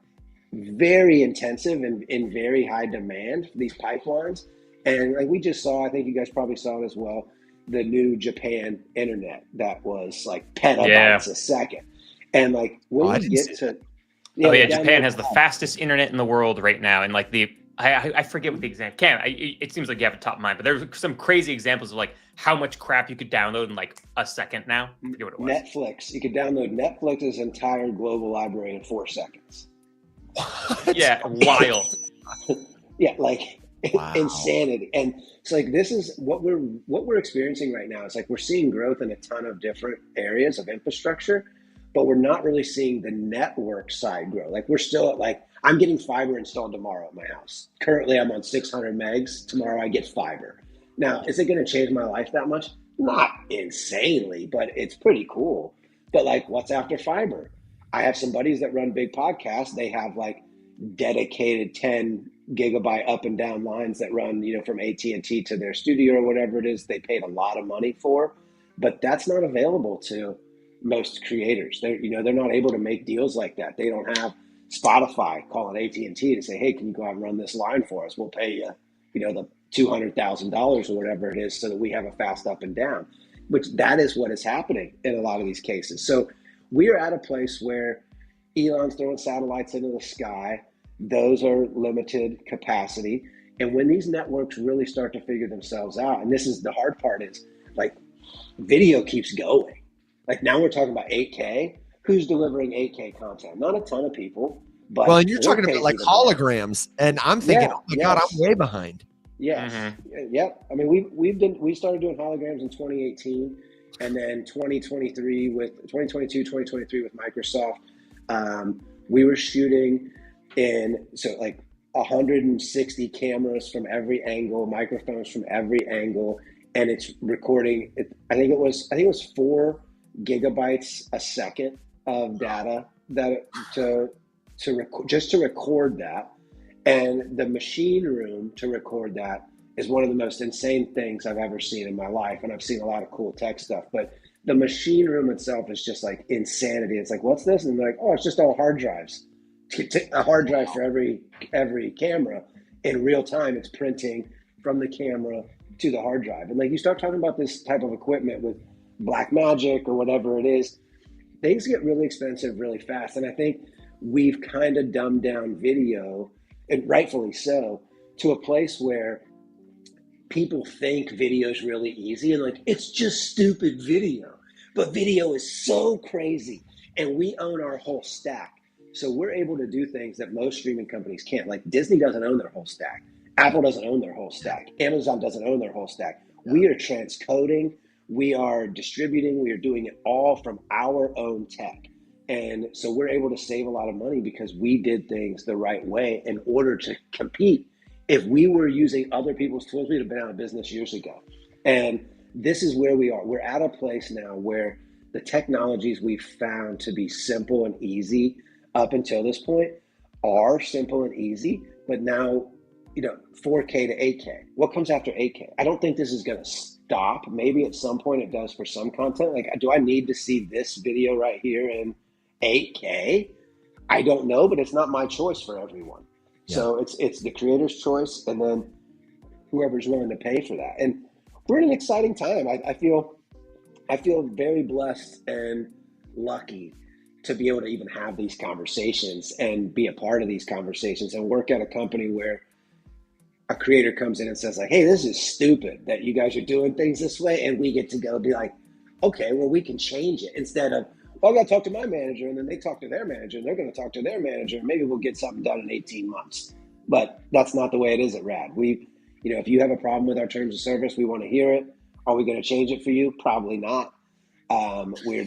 very intensive and in very high demand, these pipelines. And like we just saw, I think you guys probably saw it as well, the new Japan internet that was like petabytes a second. And like when you get to Japan has the fastest internet in the world right now, and like I forget what the example. It seems like you have it top of mind, but there's some crazy examples of like how much crap you could download in like a second now. I forget what it was. Netflix. You could download Netflix's entire global library in 4 seconds. What? Yeah, wild. Yeah, like insanity. And it's like this is what we're experiencing right now. It's like we're seeing growth in a ton of different areas of infrastructure, but we're not really seeing the network side grow. Like we're still at like, I'm getting fiber installed tomorrow at my house. Currently, I'm on 600 megs. Tomorrow, I get fiber. Now, is it going to change my life that much? Not insanely, but it's pretty cool. But like, what's after fiber? I have some buddies that run big podcasts. They have like dedicated 10 gigabyte up and down lines that run, from AT&T to their studio or whatever it is. They paid a lot of money for, but that's not available to most creators. They're not able to make deals like that. They don't have Spotify calling AT&T to say, hey, can you go out and run this line for us? We'll pay you, the $200,000 or whatever it is so that we have a fast up and down, which that is what is happening in a lot of these cases. So we are at a place where Elon's throwing satellites into the sky. Those are limited capacity. And when these networks really start to figure themselves out, and this is the hard part, is like video keeps going. Like now we're talking about 8K. Who's delivering 8K content? Not a ton of people. But and you're talking about like holograms, and I'm thinking, oh my God, I'm way behind. Yes. Mm-hmm. Yep. I mean, we started doing holograms in 2018, and then 2022, 2023 with Microsoft. We were shooting in like 160 cameras from every angle, microphones from every angle, and it's recording. I think it was 4 gigabytes a second of data just to record that. And the machine room to record that is one of the most insane things I've ever seen in my life. And I've seen a lot of cool tech stuff, but the machine room itself is just like insanity. It's like, what's this? And they're like, oh, it's just all hard drives. A hard drive for every camera. In real time, it's printing from the camera to the hard drive. And like, you start talking about this type of equipment with Black Magic or whatever it is, things get really expensive really fast. And I think we've kind of dumbed down video, and rightfully so, to a place where people think video is really easy and like, it's just stupid video. But video is so crazy, and we own our whole stack. So we're able to do things that most streaming companies can't. Like Disney doesn't own their whole stack. Apple doesn't own their whole stack. Amazon doesn't own their whole stack. We are transcoding. We are distributing. We are doing it all from our own tech. And so we're able to save a lot of money because we did things the right way in order to compete. If we were using other people's tools, we'd have been out of business years ago. And this is where we are. We're at a place now where the technologies we've found to be simple and easy up until this point are simple and easy, but now, 4K to 8K. What comes after 8K? I don't think this is going to stop. Maybe at some point it does for some content. Like, do I need to see this video right here in 8K? I don't know, but it's not my choice for everyone. Yeah. So it's the creator's choice, and then whoever's willing to pay for that. And we're in an exciting time. I feel very blessed and lucky to be able to even have these conversations and be a part of these conversations and work at a company where a creator comes in and says like, hey, this is stupid that you guys are doing things this way. And we get to go be like, okay, well, we can change it, instead of, well, I got to talk to my manager, and then they talk to their manager, and they're going to talk to their manager, and maybe we'll get something done in 18 months. But that's not the way it is at RAD. If you have a problem with our terms of service, we want to hear it. Are we going to change it for you? Probably not. We're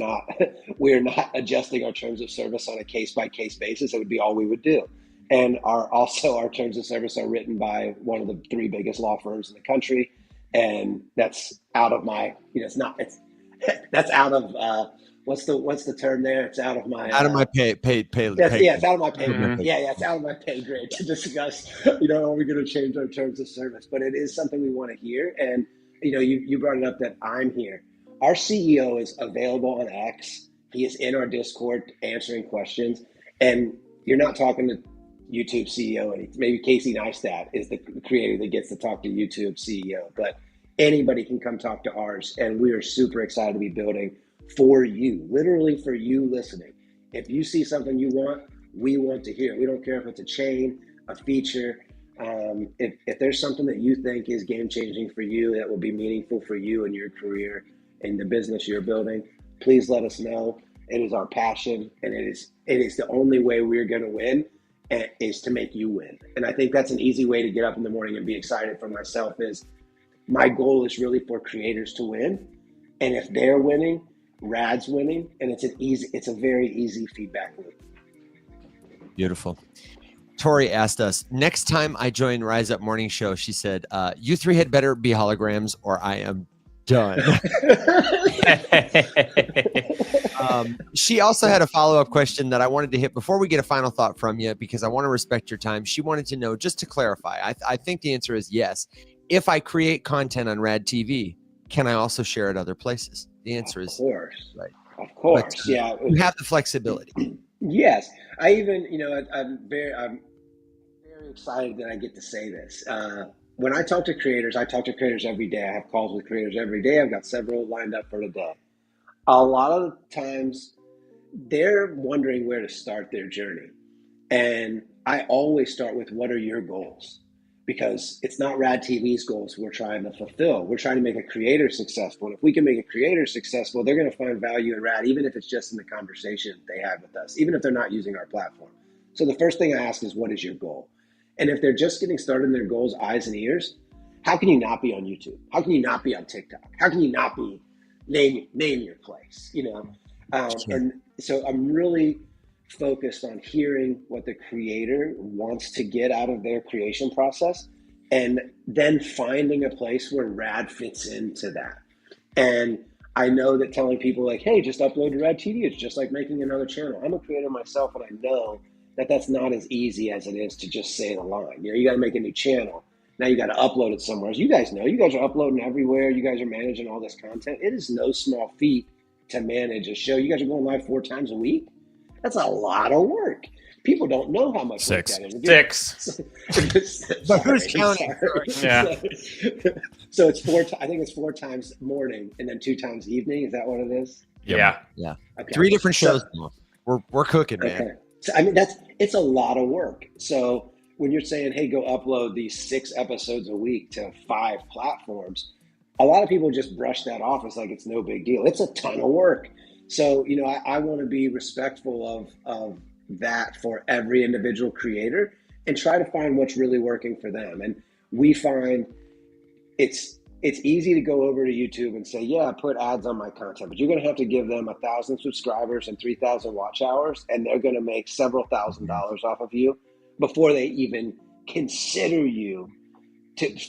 not adjusting our terms of service on a case-by-case basis. It would be all we would do. And our terms of service are written by one of the 3 biggest law firms in the country. And that's out of my, that's out of, what's the term there? It's out of my pay. It's out of my pay grade. Mm-hmm. Yeah, it's out of my pay grade to discuss, are we going to change our terms of service? But it is something we want to hear. And, you brought it up that I'm here. Our CEO is available on X. He is in our Discord answering questions. And you're not talking to YouTube CEO. And maybe Casey Neistat is the creator that gets to talk to YouTube CEO. But anybody can come talk to ours. And we are super excited to be building for you, literally for you listening. If you see something you want, we want to hear it. We don't care if it's a chain, a feature. If there's something that you think is game-changing for you, that will be meaningful for you and your career and the business you're building, please let us know. It is our passion, and it is the only way we're going to win, is to make you win. And I think that's an easy way to get up in the morning and be excited for myself. Is my goal is really for creators to win, and if they're winning, RAD's winning, and it's a very easy feedback loop. Beautiful. Tori asked us, next time I join Rise Up Morning Show, she said, you 3 had better be holograms or I am done. She also had a follow-up question that I wanted to hit before we get a final thought from you, because I want to respect your time. She wanted to know, just to clarify, I think the answer is yes. If I create content on Rad TV, can I also share it other places? The answer is, of course, right. Of course, but, yeah. You have the flexibility. Yes, I even, I'm very excited that I get to say this. When I talk to creators every day. I have calls with creators every day. I've got several lined up for today. A lot of the times, they're wondering where to start their journey, and I always start with, what are your goals? Because it's not Rad TV's goals we're trying to fulfill. We're trying to make a creator successful. And if we can make a creator successful, they're going to find value in Rad, even if it's just in the conversation they have with us, even if they're not using our platform. So the first thing I ask is, what is your goal? And if they're just getting started in their goals, eyes and ears, how can you not be on YouTube? How can you not be on TikTok? How can you not be name your place? And so I'm really focused on hearing what the creator wants to get out of their creation process, and then finding a place where Rad fits into that. And I know that telling people like, hey, just upload to Rad TV, it's just like making another channel. I'm a creator myself, and I know that that's not as easy as it is to just say the line. You got to make a new channel. Now you got to upload it somewhere. As you guys know, you guys are uploading everywhere. You guys are managing all this content. It is no small feat to manage a show. You guys are going live 4 times a week. That's a lot of work. People don't know how much work that is. 6. But who's counting? Yeah. So it's 4. I think it's 4 times morning and then 2 times evening. Is that what it is? Yeah. Okay. 3 different shows. We're cooking, man. Okay. So it's a lot of work. So when you're saying, hey, go upload these 6 episodes a week to 5 platforms, a lot of people just brush that off as like it's no big deal. It's a ton of work. So, I want to be respectful of that for every individual creator and try to find what's really working for them. And we find it's easy to go over to YouTube and say, yeah, put ads on my content, but you're going to have to give them 1,000 subscribers and 3,000 watch hours, and they're going to make several $1,000s off of you before they even consider you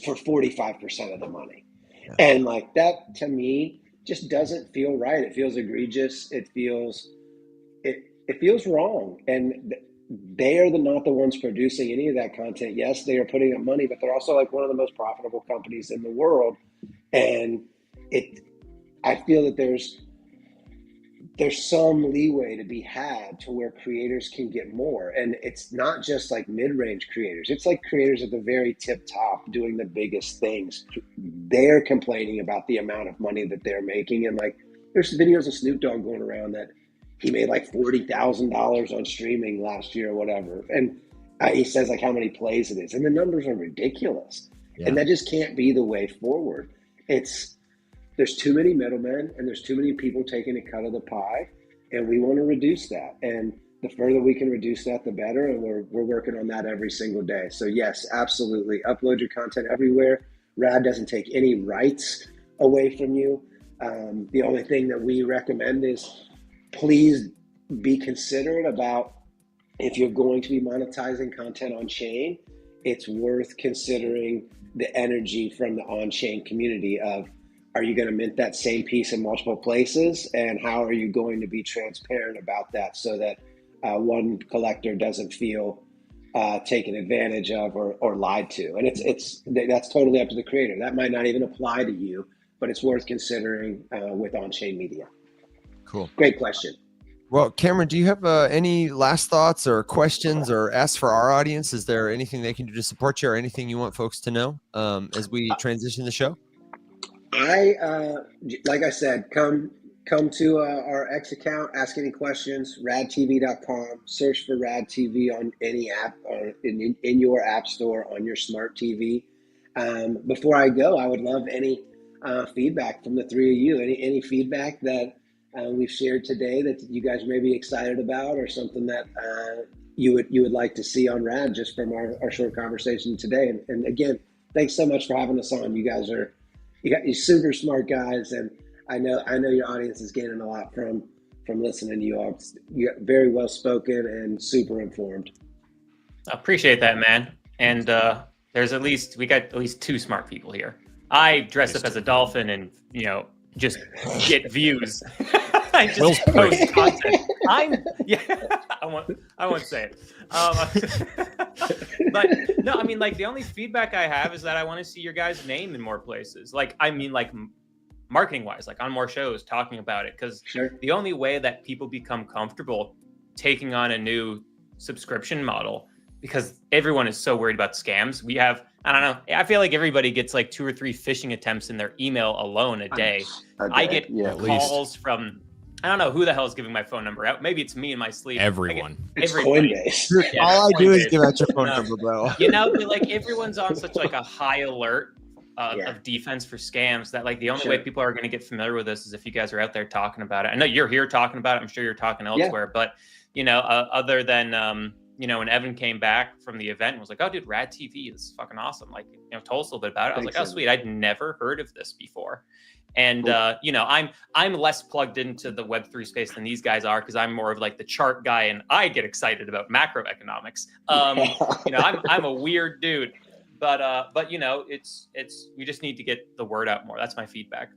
for 45% of the money. Yeah. And like that, to me, just doesn't feel right. It feels egregious. It feels wrong. And they are not the ones producing any of that content. Yes, they are putting up money, but they're also like one of the most profitable companies in the world. And I feel that there's some leeway to be had to where creators can get more. And it's not just like mid-range creators. It's like creators at the very tip top doing the biggest things. They're complaining about the amount of money that they're making. And like, there's videos of Snoop Dogg going around that he made like $40,000 on streaming last year or whatever. And he says like how many plays it is. And the numbers are ridiculous. Yeah. And that just can't be the way forward. There's too many middlemen and there's too many people taking a cut of the pie, and we want to reduce that. And the further we can reduce that, the better. And we're working on that every single day. So yes, absolutely. Upload your content everywhere. Rad doesn't take any rights away from you. The only thing that we recommend is please be considerate about if you're going to be monetizing content on chain, it's worth considering the energy from the on-chain community of, are you going to mint that same piece in multiple places? And how are you going to be transparent about that so that one collector doesn't feel taken advantage of or lied to? And that's totally up to the creator. That might not even apply to you, but it's worth considering with on-chain media. Cool. Great question. Well, Cameron, do you have any last thoughts or questions or asks for our audience? Is there anything they can do to support you or anything you want folks to know as we transition the show? Like I said, come to our X account, ask any questions, radtv.com, search for Rad TV on any app or in your app store on your smart TV. Before I go, I would love any feedback from the 3 of you, any feedback that we've shared today that you guys may be excited about, or something that you would like to see on Rad just from our short conversation today. And again, thanks so much for having us on. You're super smart guys, and I know your audience is gaining a lot from listening to you all. You're very well spoken and super informed. I appreciate that, man. And we got at least 2 smart people here. I dress up as a dolphin and just get views. I just post content. I won't say it. But no, I mean, like, the only feedback I have is that I want to see your guys' name in more places. Like, I mean, like, marketing wise, like on more shows talking about it. Because the only way that people become comfortable taking on a new subscription model, because everyone is so worried about scams. We have, I don't know, I feel like everybody gets like 2 or 3 phishing attempts in their email alone a day. I get calls from, I don't know who the hell is giving my phone number out. Maybe it's me in my sleep. Everyone. It's Coinbase. Yeah, all I do is give out your phone number, bro. Like everyone's on such like a high alert of defense for scams that like the only way people are going to get familiar with this is if you guys are out there talking about it. I know you're here talking about it. I'm sure you're talking elsewhere, but other than when Evan came back from the event and was like, "Oh, dude, Rad TV is fucking awesome." Like, told us a little bit about it. I was like, "Oh, sweet. I'd never heard of this before." And cool. I'm less plugged into the Web3 space than these guys are because I'm more of like the chart guy, and I get excited about macroeconomics. I'm a weird dude, but it's we just need to get the word out more. That's my feedback.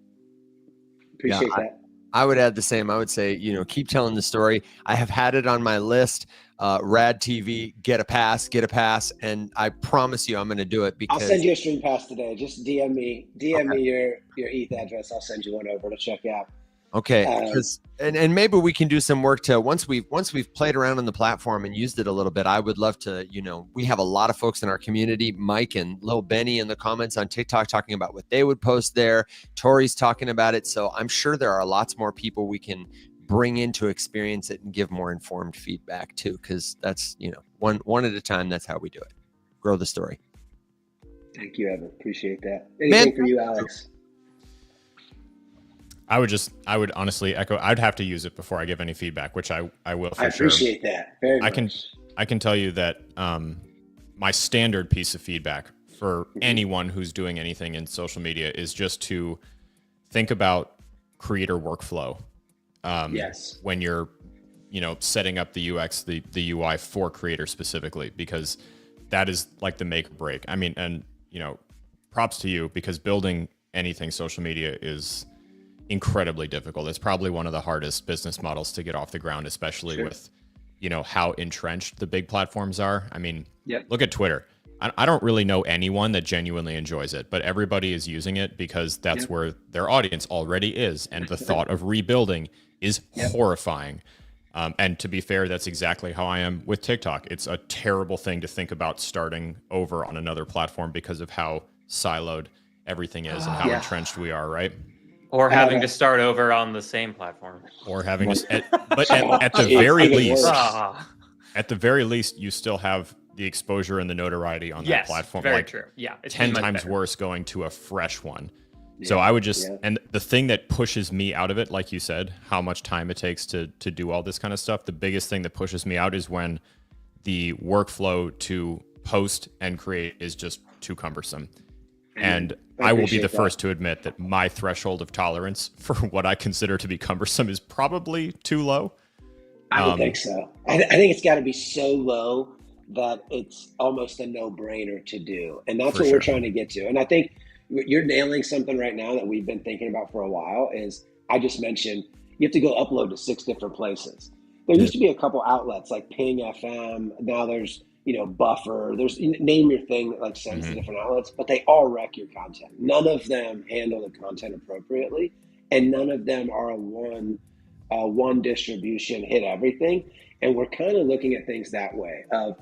Appreciate that. I would add the same. I would say, keep telling the story. I have had it on my list. Rad TV, get a pass. And I promise you I'm going to do it because I'll send you a stream pass today. Just DM me your ETH address. I'll send you one over to check out. Okay. And maybe we can do some work to once we've played around on the platform and used it a little bit. I would love to, we have a lot of folks in our community, Mike and Lil Benny in the comments on TikTok talking about what they would post there. Tori's talking about it. So I'm sure there are lots more people we can bring in to experience it and give more informed feedback too. Cause that's, one at a time. That's how we do it. Grow the story. Thank you, Evan. Appreciate that. Anything for you, Alex? I would honestly echo, I'd have to use it before I give any feedback, which I will for sure. I appreciate that very much. I can tell you that my standard piece of feedback for anyone who's doing anything in social media is just to think about creator workflow. Yes. When you're, setting up the UX, the UI for creators specifically, because that is like the make or break. I mean, and props to you because building anything social media is incredibly difficult. It's probably one of the hardest business models to get off the ground, especially with, how entrenched the big platforms are. I mean, Look at Twitter. I don't really know anyone that genuinely enjoys it, but everybody is using it because that's where their audience already is. And the thought of rebuilding is horrifying. And to be fair, that's exactly how I am with TikTok. It's a terrible thing to think about starting over on another platform because of how siloed everything is and how entrenched we are, right? Or having to start over on the same platform. Or having to, at the very least, at the very least, you still have the exposure and the notoriety on that platform. Very true. Yeah, it's 10 times worse going to a fresh one. So I would just, and the thing that pushes me out of it, like you said, how much time it takes to do all this kind of stuff. The biggest thing that pushes me out is when the workflow to post and create is just too cumbersome. And I will be the first to admit that my threshold of tolerance for what I consider to be cumbersome is probably too low. I don't think so. I think it's got to be so low that it's almost a no-brainer to do. And that's what we're trying to get to. And I think you're nailing something right now that we've been thinking about for a while is I just mentioned you have to go upload to 6 different places. There used to be a couple outlets like Ping FM. Now there's Buffer, there's name your thing that like sends to different outlets, but they all wreck your content. None of them handle the content appropriately, and none of them are a one distribution hit everything. And we're kind of looking at things that way of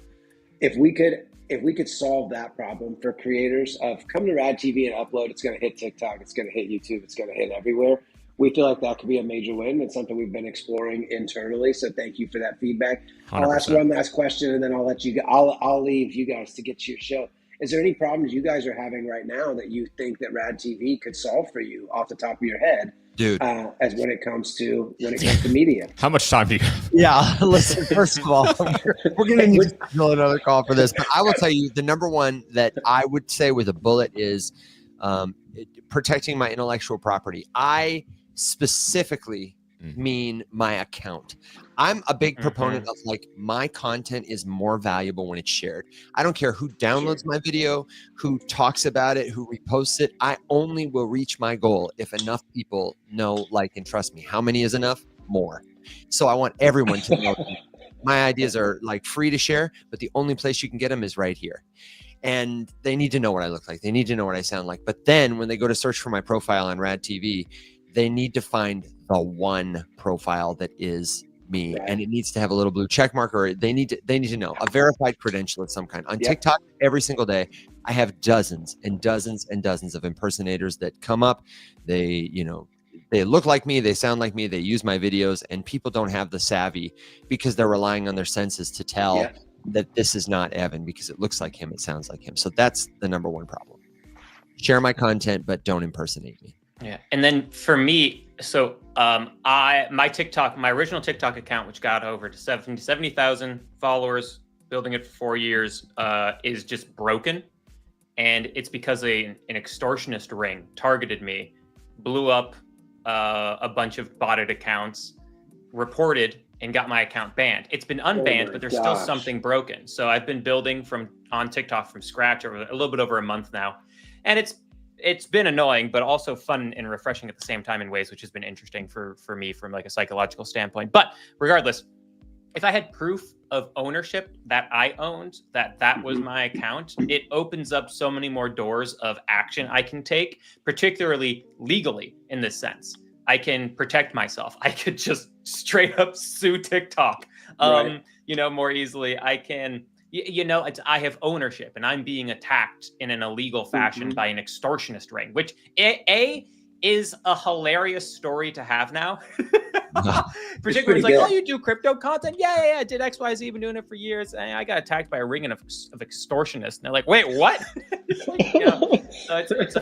if we could solve that problem for creators of come to Rad TV and upload, it's going to hit TikTok, it's going to hit YouTube, it's going to hit everywhere. We feel like that could be a major win. It's something we've been exploring internally. So thank you for that feedback. 100%. I'll ask one last question and then I'll let you go. I'll leave you guys to get to your show. Is there any problems you guys are having right now that you think that Rad TV could solve for you off the top of your head? Dude, as when it comes to media. How much time do you have? Yeah, listen, first of all, we're going to need to schedule another call for this. But I will tell you the number one that I would say with a bullet is protecting my intellectual property. I specifically mean my account. I'm a big proponent of like my content is more valuable when it's shared. I don't care who downloads my video, who talks about it, who reposts it. I only will reach my goal if enough people know, like, and trust me. How many is enough? More. So I want everyone to know my ideas are like free to share, but the only place you can get them is right here. And they need to know what I look like. They need to know what I sound like. But then when they go to search for my profile on Rad TV, they need to find the one profile that is me, and it needs to have a little blue check mark, or they need to know a verified credential of some kind. On TikTok, every single day, I have dozens and dozens and dozens of impersonators that come up. They look like me, they sound like me, they use my videos, and people don't have the savvy because they're relying on their senses to tell that this is not Evan because it looks like him, it sounds like him. So that's the number one problem. Share my content, but don't impersonate me. Yeah. And then for me, so my original TikTok account, which got over to 70,000 followers building it for 4 years, is just broken. And it's because an extortionist ring targeted me, blew up a bunch of botted accounts, reported, and got my account banned. It's been unbanned, but there's still something broken. So I've been building on TikTok from scratch over a little bit over a month now. And it's been annoying, but also fun and refreshing at the same time in ways which has been interesting for me from like a psychological standpoint. But regardless, if I had proof of ownership that I owned, that was my account, it opens up so many more doors of action I can take, particularly legally in this sense. I can protect myself. I could just straight up sue TikTok, more easily. I can, I have ownership, and I'm being attacked in an illegal fashion by an extortionist ring, which is a hilarious story to have now. Particularly, it's like, oh, you do crypto content? Yeah, I did XYZ, been doing it for years. And I got attacked by a ring of extortionists. And they're like, wait, what? So it's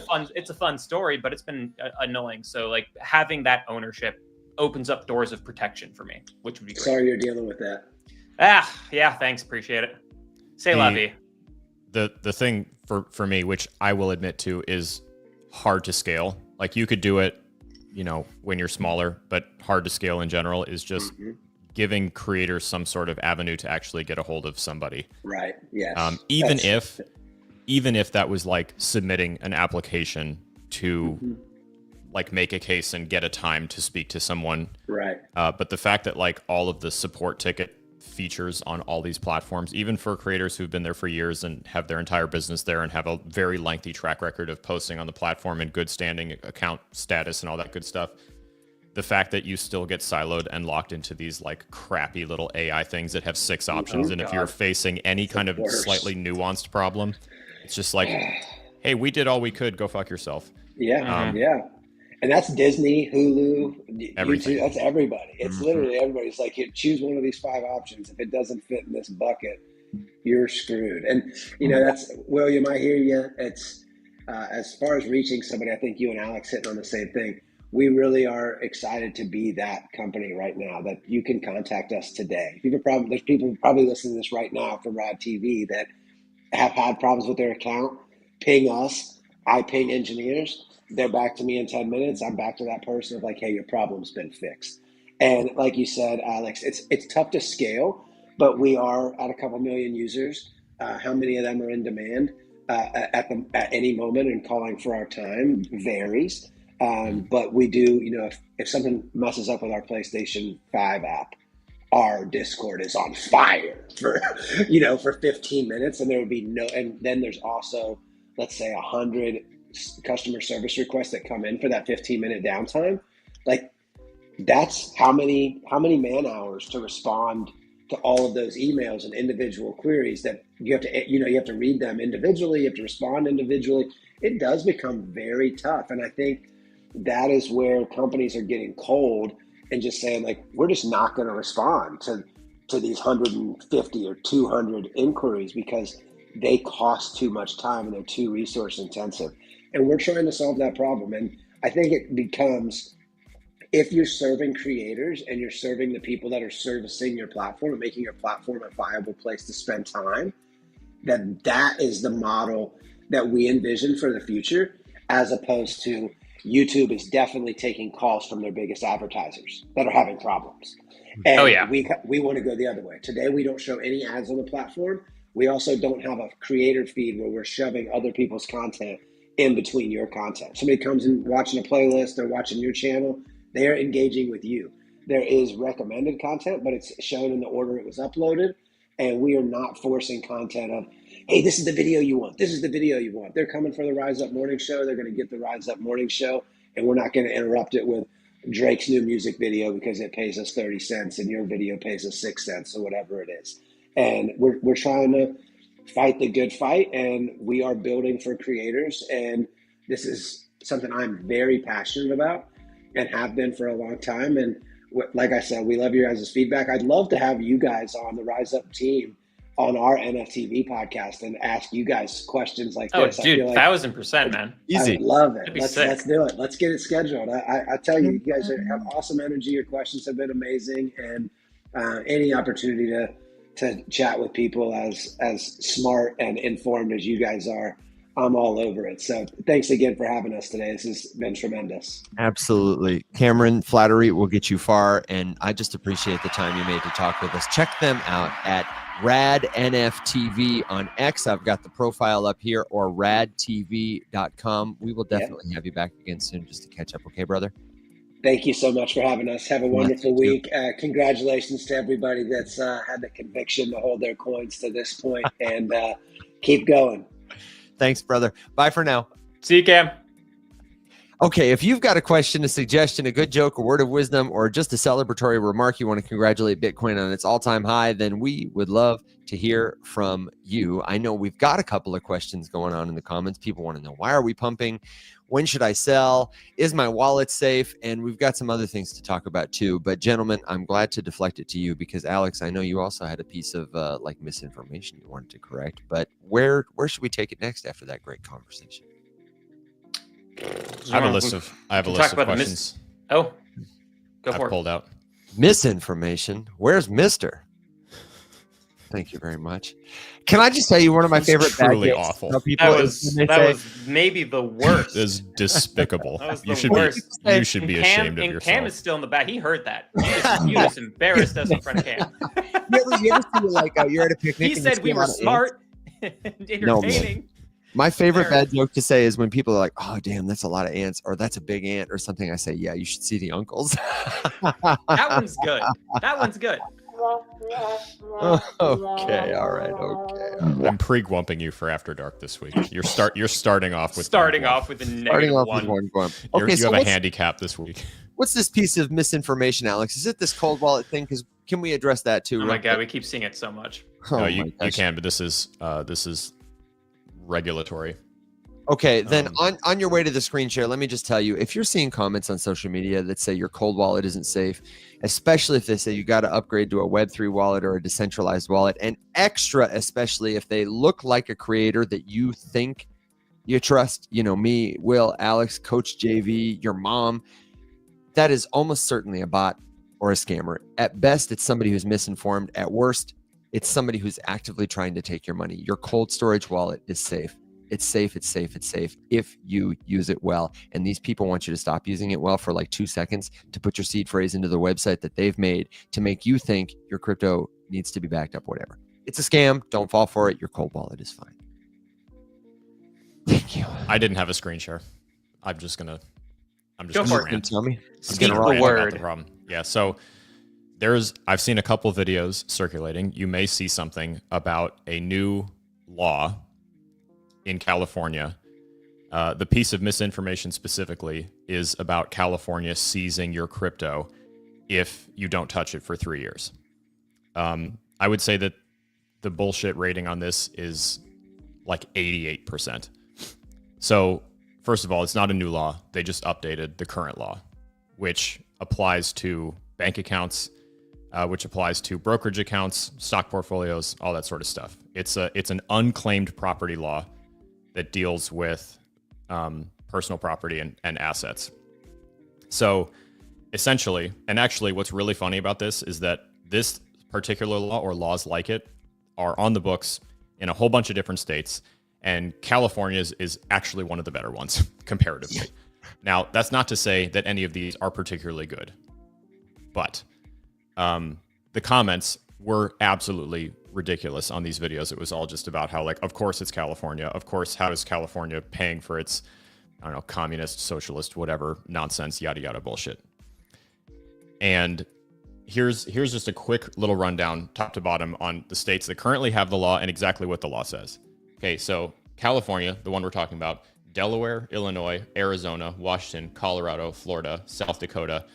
a fun story, but it's been annoying. So like having that ownership opens up doors of protection for me, which would be great. Sorry you're dealing with that. Yeah, thanks, appreciate it. Say la vie. The thing for me, which I will admit to, is hard to scale. Like you could do it, when you're smaller, but hard to scale in general is just giving creators some sort of avenue to actually get a hold of somebody. Right. Yes. Even if that was like submitting an application to like make a case and get a time to speak to someone. Right. But the fact that like all of the support ticket features on all these platforms, even for creators who've been there for years and have their entire business there and have a very lengthy track record of posting on the platform and good standing account status and all that good stuff, the fact that you still get siloed and locked into these like crappy little AI things that have 6 options, and if you're facing any kind of slightly nuanced problem, it's just like, hey, we did all we could, go fuck yourself. Yeah. And that's Disney, Hulu, everything. YouTube, that's everybody. It's literally everybody. It's like, choose one of these 5 options. If it doesn't fit in this bucket, you're screwed. And, that's, William, I hear you. It's, as far as reaching somebody, I think you and Alex hitting on the same thing. We really are excited to be that company right now, that you can contact us today. If you have a problem, there's people probably listening to this right now from Rad TV that have had problems with their account. Ping us. I ping engineers. They're back to me in 10 minutes. I'm back to that person of like, hey, your problem's been fixed. And like you said, Alex, it's tough to scale, but we are at a couple million users. How many of them are in demand at any moment and calling for our time varies. But we do, if something messes up with our PlayStation 5 app, our Discord is on fire for 15 minutes, and there would be and then there's also, let's say 100 customer service requests that come in for that 15-minute downtime. Like that's how many man hours to respond to all of those emails and individual queries that you have to, you have to read them individually. You have to respond individually. It does become very tough. And I think that is where companies are getting cold and just saying like, we're just not going to respond to these 150 or 200 inquiries because they cost too much time and they're too resource intensive. And we're trying to solve that problem. And I think it becomes, if you're serving creators and you're serving the people that are servicing your platform and making your platform a viable place to spend time, that is the model that we envision for the future, as opposed to YouTube is definitely taking calls from their biggest advertisers that are having problems. And we want to go the other way. Today, we don't show any ads on the platform. We also don't have a creator feed where we're shoving other people's content in between your content. Somebody comes in watching a playlist, they're watching your channel, they're engaging with you. There is recommended content, but it's shown in the order it was uploaded. And we are not forcing content of, hey, this is the video you want. This is the video you want. They're coming for the Rise Up Morning Show. They're going to get the Rise Up Morning Show. And we're not going to interrupt it with Drake's new music video because it pays us 30 cents and your video pays us 6 cents or whatever it is. And we're trying to fight the good fight, and we are building for creators. And this is something I'm very passionate about and have been for a long time. And like I said, we love your guys' feedback. I'd love to have you guys on the Rise Up team on our NFTV podcast and ask you guys questions like this. Oh, dude, 1000%, man. Easy. I love it. Let's do it. Let's get it scheduled. I tell you, you guys have awesome energy. Your questions have been amazing. And any opportunity to chat with people as smart and informed as you guys are. I'm all over it. So thanks again for having us today. This has been tremendous. Absolutely. Cameron, flattery will get you far. And I just appreciate the time you made to talk with us. Check them out at RadNFTV on X. I've got the profile up here, or radtv.com. We will definitely have you back again soon just to catch up. Okay, brother? Thank you so much for having us. Have a wonderful week. Congratulations to everybody that's had the conviction to hold their coins to this point, and keep going. Thanks, brother. Bye for now. See you, Cam. Okay, if you've got a question, a suggestion, a good joke, a word of wisdom, or just a celebratory remark you want to congratulate Bitcoin on its all-time high, then we would love to hear from you. I know we've got a couple of questions going on in the comments. People want to know, why are we pumping? When should I sell? Is my wallet safe? And we've got some other things to talk about too. But gentlemen, I'm glad to deflect it to you because Alex, I know you also had a piece of like misinformation you wanted to correct. But where should we take it next after that great conversation? I have a list of questions. Go I've for it. pulled out. Misinformation? Where's Mister? Thank you very much. Can I just tell you one of my favorite truly bad awful. People That was maybe the worst. This is despicable. That was You the should worst. be. You should be And ashamed of and yourself. Cam is still in the back. He heard that. You just embarrassed us in front of Cam. you ever see like you're at a picnic? He and said you we see a were lot of ants? smart and No, entertaining. My favorite There. bad joke to say is when people are like, "Oh, damn, that's a lot of ants," or "That's a big ant," or something. I say, "Yeah, you should see the uncles." That one's good. That one's good. Okay, all right, okay. I'm pre-gumping you for After Dark this week. You're starting off with Starting one. off with a Starting negative off one. with one grump. You Okay, so have a what's, handicap this week. what's this piece of misinformation, Alex? Is it this cold wallet thing? Because can we address that too? Oh my real god, quick? we keep seeing it so much. Oh No, my you gosh. can, but this is regulatory. Okay, then on your way to the screen share, let me just tell you, if you're seeing comments on social media that say your cold wallet isn't safe, especially if they say you got to upgrade to a Web3 wallet or a decentralized wallet, and extra, especially if they look like a creator that you think you trust, you know, me, Will, Alex, Coach JV, your mom, that is almost certainly a bot or a scammer. At best, it's somebody who's misinformed. At worst, it's somebody who's actively trying to take your money. Your cold storage wallet is safe. It's safe, it's safe, it's safe if you use it well. And these people want you to stop using it well for like 2 seconds to put your seed phrase into the website that they've made to make you think your crypto needs to be backed up, whatever. It's a scam. Don't fall for it. Your cold wallet is fine. Thank you. I didn't have a screen share. I'm just Go gonna for it. Can rant. tell me? Speak gonna the rant about word. the problem. Yeah, so I've seen a couple videos circulating. You may see something about a new law in California. The piece of misinformation specifically is about California seizing your crypto if you don't touch it for 3 years. I would say that the bullshit rating on this is like 88%. So first of all, it's not a new law. They just updated the current law, which applies to bank accounts, which applies to brokerage accounts, stock portfolios, all that sort of stuff. It's an unclaimed property law that deals with personal property and assets. So essentially, and actually what's really funny about this is that this particular law or laws like it are on the books in a whole bunch of different states, and California's is actually one of the better ones comparatively. Now, that's not to say that any of these are particularly good, but the comments were absolutely ridiculous on these videos. It was all just about how, like, of course it's California. Of course, how is California paying for its, I don't know, communist, socialist, whatever nonsense, yada, yada bullshit. And here's just a quick little rundown, top to bottom, on the states that currently have the law and exactly what the law says. Okay, so California, the one we're talking about, Delaware, Illinois, Arizona, Washington, Colorado, Florida, South Dakota,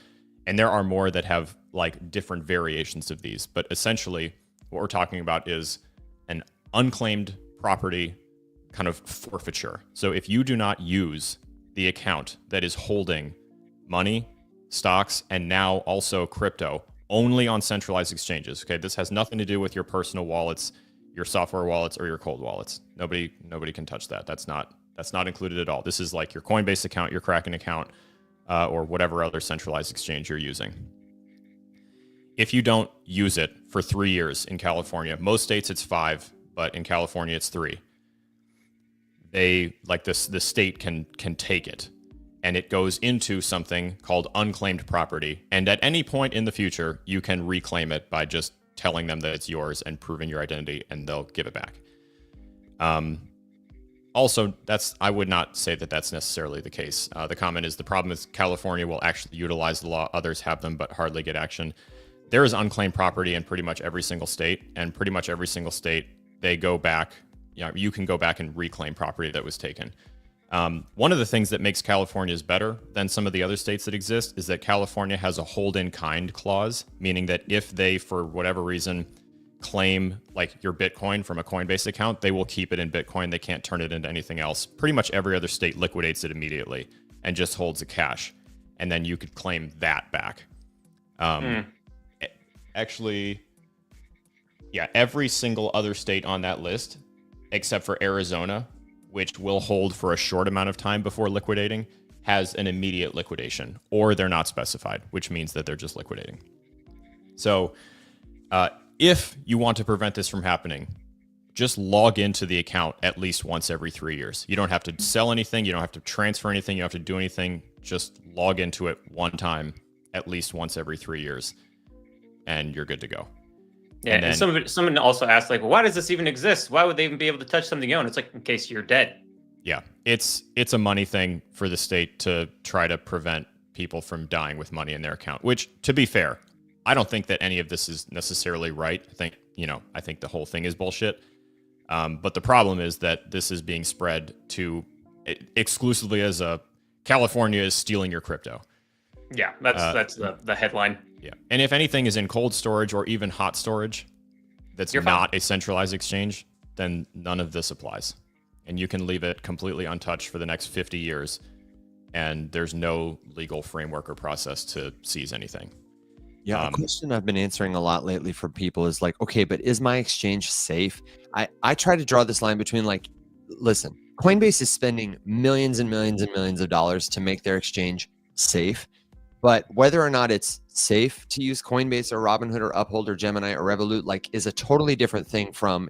and there are more that have like different variations of these. But essentially, what we're talking about is an unclaimed property kind of forfeiture. So if you do not use the account that is holding money, stocks, and now also crypto only on centralized exchanges, okay, this has nothing to do with your personal wallets, your software wallets, or your cold wallets. Nobody can touch that. That's not included at all. This is like your Coinbase account, your Kraken account, or whatever other centralized exchange you're using. if you don't use it for 3 years in California, most states it's 5, but in California it's 3. They like this, the state can take it, and it goes into something called unclaimed property. And at any point in the future, you can reclaim it by just telling them that it's yours and proving your identity, and they'll give it back. Also, I would not say that that's necessarily the case. The comment is the problem is California will actually utilize the law. Others have them, but hardly get action. There is unclaimed property in pretty much every single state, and pretty much every single state, they go back. You can go back and reclaim property that was taken. One of the things that makes California's better than some of the other states that exist is that California has a hold-in-kind clause, meaning that if they, for whatever reason, claim like your Bitcoin from a Coinbase account, they will keep it in Bitcoin. They can't turn it into anything else. Pretty much every other state liquidates it immediately and just holds the cash, and then you could claim that back. Actually, yeah, every single other state on that list, except for Arizona, which will hold for a short amount of time before liquidating, has an immediate liquidation, or they're not specified, which means that they're just liquidating. So if you want to prevent this from happening, just log into the account at least once every 3 years. You don't have to sell anything. You don't have to transfer anything. You don't have to do anything. Just log into it one time, at least once every 3 years, and you're good to go. Yeah, and someone also asked, like, well, why does this even exist? Why would they even be able to touch something you own? It's like, in case you're dead. Yeah, it's a money thing for the state to try to prevent people from dying with money in their account, which, to be fair, I don't think that any of this is necessarily right. I think the whole thing is bullshit. But the problem is that this is being spread to exclusively as California is stealing your crypto. Yeah, that's the headline. Yeah, and if anything is in cold storage or even hot storage, that's not a centralized exchange, then none of this applies. And you can leave it completely untouched for the next 50 years, and there's no legal framework or process to seize anything. Yeah, a question I've been answering a lot lately for people is like, okay, but is my exchange safe? I try to draw this line between like, listen, Coinbase is spending millions and millions and millions of dollars to make their exchange safe. But whether or not it's safe to use Coinbase or Robinhood or Uphold or Gemini or Revolut, like, is a totally different thing from,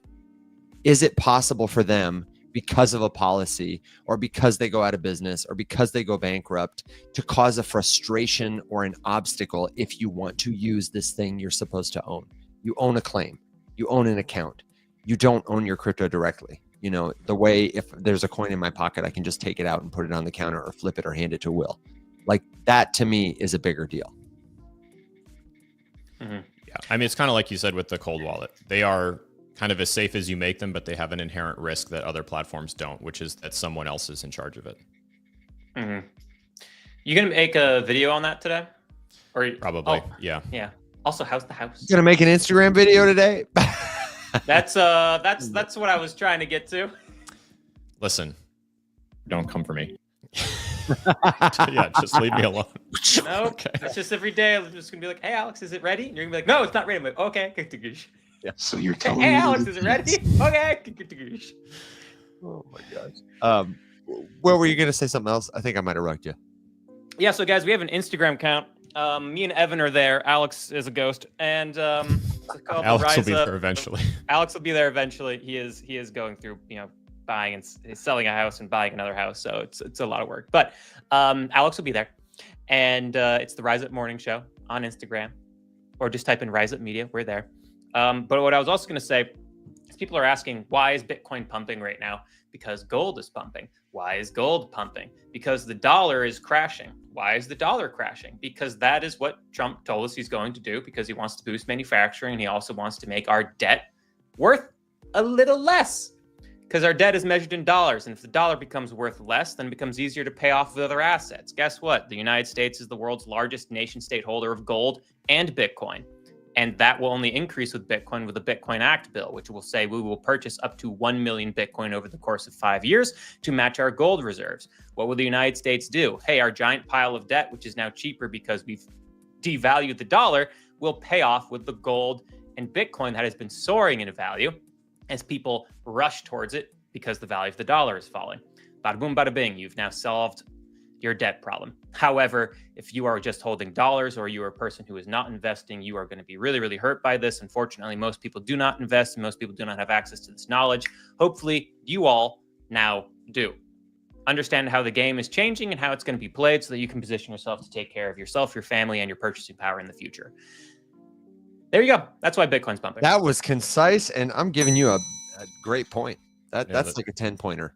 is it possible for them because of a policy or because they go out of business or because they go bankrupt to cause a frustration or an obstacle if you want to use this thing you're supposed to own? You own a claim, you own an account, you don't own your crypto directly. You know, the way if there's a coin in my pocket, I can just take it out and put it on the counter or flip it or hand it to Will. Like, that to me is a bigger deal. Mm-hmm. Yeah, I mean, it's kind of like you said with the cold wallet. They are kind of as safe as you make them, but they have an inherent risk that other platforms don't, which is that someone else is in charge of it. Mm-hmm. You gonna make a video on that today? Or probably, yeah. Yeah. Also, how's the house? You gonna make an Instagram video today? That's what I was trying to get to. Listen, don't come for me. Yeah, just leave me alone. No, okay. It's just every day I'm just gonna be like, hey Alex, is it ready? And you're gonna be like, no, it's not ready. I'm like, okay. Yeah. So you're telling me, hey Alex, is it ready? Okay. Oh my gosh. Where were you gonna say something else? I think I might have wrecked you. Yeah, so guys, we have an Instagram account. Me and Evan are there. Alex is a ghost, and Alex will be there eventually. Alex will be there eventually. He is going through, buying and selling a house and buying another house, so it's a lot of work. But Alex will be there, and it's the Rise Up Morning Show on Instagram, or just type in Rise Up Media. We're there. But what I was also going to say is people are asking, why is Bitcoin pumping right now? Because gold is pumping. Why is gold pumping? Because the dollar is crashing. Why is the dollar crashing? Because that is what Trump told us he's going to do, because he wants to boost manufacturing, and he also wants to make our debt worth a little less. Because our debt is measured in dollars, and if the dollar becomes worth less, then it becomes easier to pay off with other assets. Guess what? The United States is the world's largest nation-state holder of gold and Bitcoin, and that will only increase with Bitcoin with the Bitcoin Act bill, which will say we will purchase up to 1 million Bitcoin over the course of 5 years to match our gold reserves. What will the United States do? Hey, our giant pile of debt, which is now cheaper because we've devalued the dollar, will pay off with the gold and Bitcoin that has been soaring in value as people rush towards it because the value of the dollar is falling. Bada boom, bada bing. You've now solved your debt problem. However, if you are just holding dollars or you are a person who is not investing, you are going to be really, really hurt by this. Unfortunately, most people do not invest and most people do not have access to this knowledge. Hopefully, you all now do. Understand how the game is changing and how it's going to be played so that you can position yourself to take care of yourself, your family, and your purchasing power in the future. There you go. That's why Bitcoin's pumping. That was concise, and I'm giving you a great point. That's like a 10-pointer.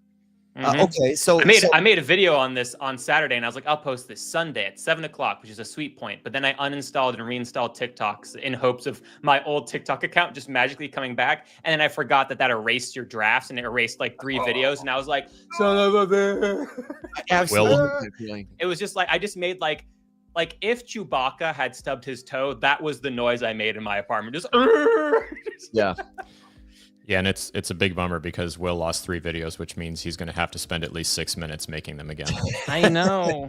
Okay, so I made a video on this on Saturday, and I was like, I'll post this Sunday at 7:00, which is a sweet point. But then I uninstalled and reinstalled TikToks in hopes of my old TikTok account just magically coming back. And then I forgot that erased your drafts, and it erased like 3 videos. And I was like, son of a bitch. Absolutely. It was just like I just made like if Chewbacca had stubbed his toe, that was the noise I made in my apartment. Just yeah. Yeah, and it's a big bummer because Will lost 3 videos, which means he's going to have to spend at least 6 minutes making them again. I know.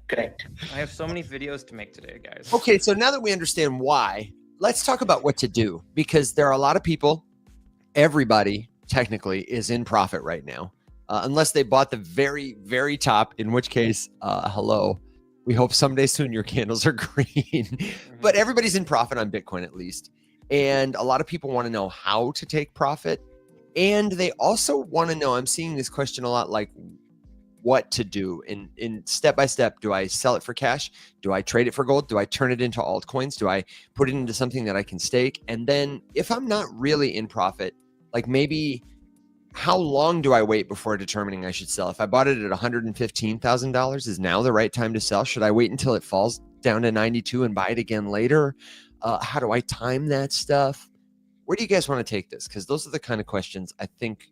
Correct. I have so many videos to make today, guys. Okay, so now that we understand why, let's talk about what to do, because there are a lot of people, everybody technically is in profit right now, unless they bought the very, very top, in which case, hello. We hope someday soon your candles are green, but everybody's in profit on Bitcoin at least. And a lot of people want to know how to take profit. And they also want to know, I'm seeing this question a lot, like what to do in step by step. Do I sell it for cash? Do I trade it for gold? Do I turn it into altcoins? Do I put it into something that I can stake? And then if I'm not really in profit, like maybe how long do I wait before determining I should sell? If I bought it at $115,000, is now the right time to sell? Should I wait until it falls down to 92 and buy it again later? How do I time that stuff? Where do you guys want to take this? Because those are the kind of questions I think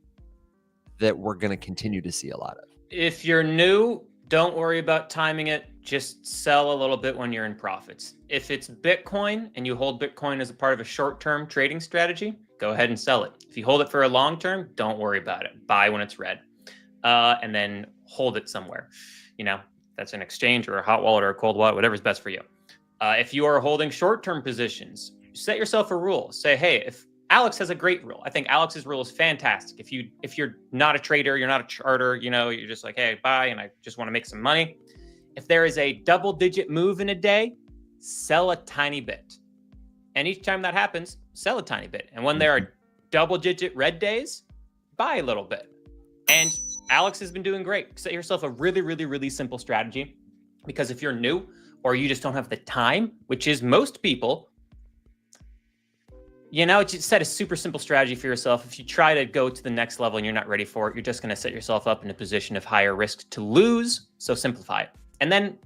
that we're going to continue to see a lot of. If you're new, don't worry about timing it. Just sell a little bit when you're in profits. If it's Bitcoin and you hold Bitcoin as a part of a short-term trading strategy, go ahead and sell it. If you hold it for a long term, don't worry about it. Buy when it's red, and then hold it somewhere. That's an exchange or a hot wallet or a cold wallet, whatever's best for you. If you are holding short-term positions, set yourself a rule. Say, hey, if Alex has a great rule. I think Alex's rule is fantastic. If you're not a trader, you're not a charter, you're just like, hey, buy, and I just want to make some money. If there is a double-digit move in a day, sell a tiny bit. And each time that happens, sell a tiny bit. And when there are double-digit red days, buy a little bit. And Alex has been doing great. Set yourself a really, really, really simple strategy. Because if you're new or you just don't have the time, which is most people, just set a super simple strategy for yourself. If you try to go to the next level and you're not ready for it, you're just going to set yourself up in a position of higher risk to lose. So simplify it. And then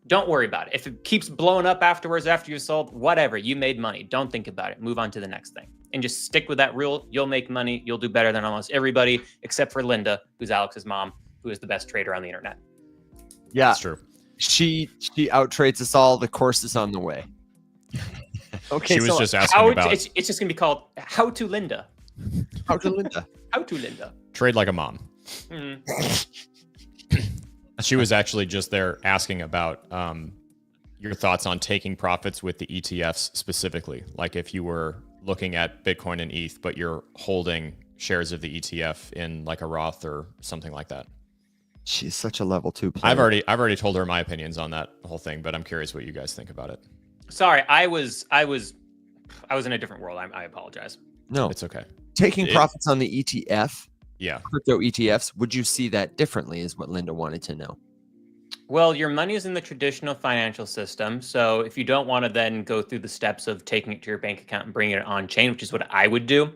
don't worry about it. If it keeps blowing up afterwards, after you sold, whatever, you made money. Don't think about it. Move on to the next thing. And just stick with that rule. You'll make money. You'll do better than almost everybody, except for Linda, who's Alex's mom, who is the best trader on the internet. Yeah, that's true. She out trades us all. The course is on the way. Okay, she was just asking about. It's just gonna be called How to Linda. How to Linda. How to Linda. Trade like a mom. Mm-hmm. She was actually just there asking about your thoughts on taking profits with the ETFs specifically. Like if you were looking at Bitcoin and ETH, but you're holding shares of the ETF in like a Roth or something like that. She's such a level 2 player. I've already told her my opinions on that whole thing, but I'm curious what you guys think about it. Sorry, I was in a different world. I apologize. No, it's okay. Taking profits on the ETF, crypto ETFs, would you see that differently is what Linda wanted to know. Well, your money is in the traditional financial system. So if you don't want to then go through the steps of taking it to your bank account and bringing it on chain, which is what I would do,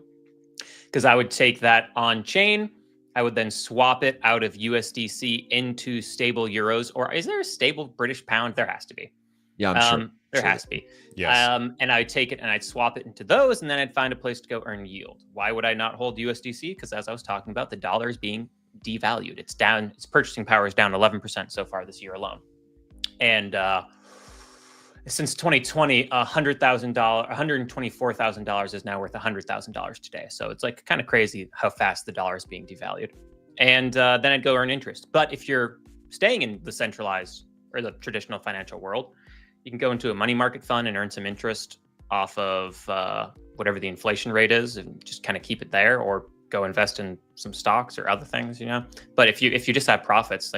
because I would take that on chain. I would then swap it out of USDC into stable euros. Or is there a stable British pound? There has to be. Yeah, I'm sure. There has to be. Yes. And I would take it and I'd swap it into those, and then I'd find a place to go earn yield. Why would I not hold USDC? Because as I was talking about, the dollar is being devalued. It's down. Its purchasing power is down 11% so far this year alone. And since 2020, $124,000 is now worth $100,000 today. So it's like kind of crazy how fast the dollar is being devalued. And then I'd go earn interest. But if you're staying in the centralized or the traditional financial world, you can go into a money market fund and earn some interest off of whatever the inflation rate is, and just kind of keep it there, or go invest in some stocks or other things, But if you just have profits,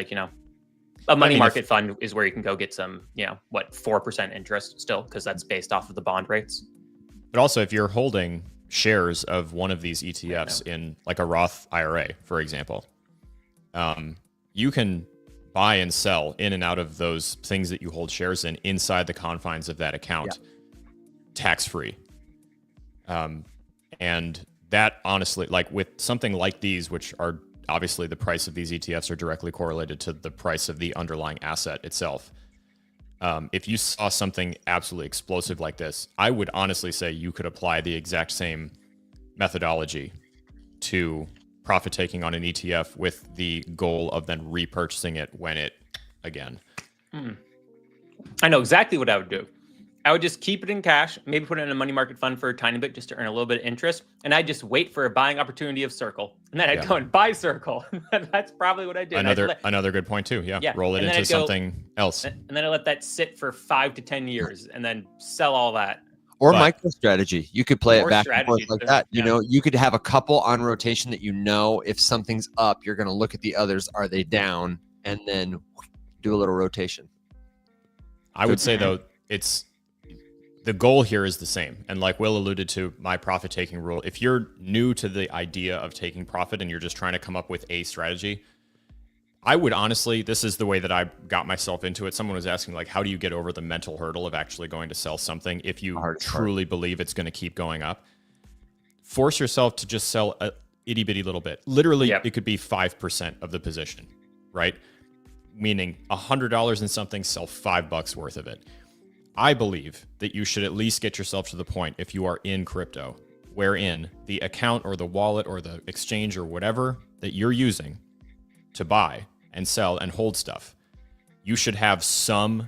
A money mean, market fund is where you can go get some, 4% interest still, because that's based off of the bond rates. But also, if you're holding shares of one of these ETFs in like a Roth IRA, for example, you can buy and sell in and out of those things that you hold shares in inside the confines of that account, tax-free. And that honestly, like with something like these, which are obviously the price of these ETFs are directly correlated to the price of the underlying asset itself. If you saw something absolutely explosive like this, I would honestly say you could apply the exact same methodology to profit taking on an ETF with the goal of then repurchasing it when it again. I know exactly what I would do. I would just keep it in cash, maybe put it in a money market fund for a tiny bit just to earn a little bit of interest. And I'd just wait for a buying opportunity of Circle. And then I'd go and buy Circle. That's probably what I did. Another good point too. Yeah. Roll it into something else. And then I let that sit for 5 to 10 years and then sell all that. Or MicroStrategy. You could play it back and forth like that. Yeah. You know, you could have a couple on rotation that if something's up, you're going to look at the others. Are they down? And then do a little rotation. I would say though, the goal here is the same. And like Will alluded to, my profit taking rule, if you're new to the idea of taking profit and you're just trying to come up with a strategy, I would honestly, this is the way that I got myself into it. Someone was asking like, how do you get over the mental hurdle of actually going to sell something if you truly believe it's going to keep going up? Force yourself to just sell a itty bitty little bit. Literally, it could be 5% of the position, right? Meaning $100 in something, sell $5 worth of it. I believe that you should at least get yourself to the point, if you are in crypto, wherein the account or the wallet or the exchange or whatever that you're using to buy and sell and hold stuff, you should have some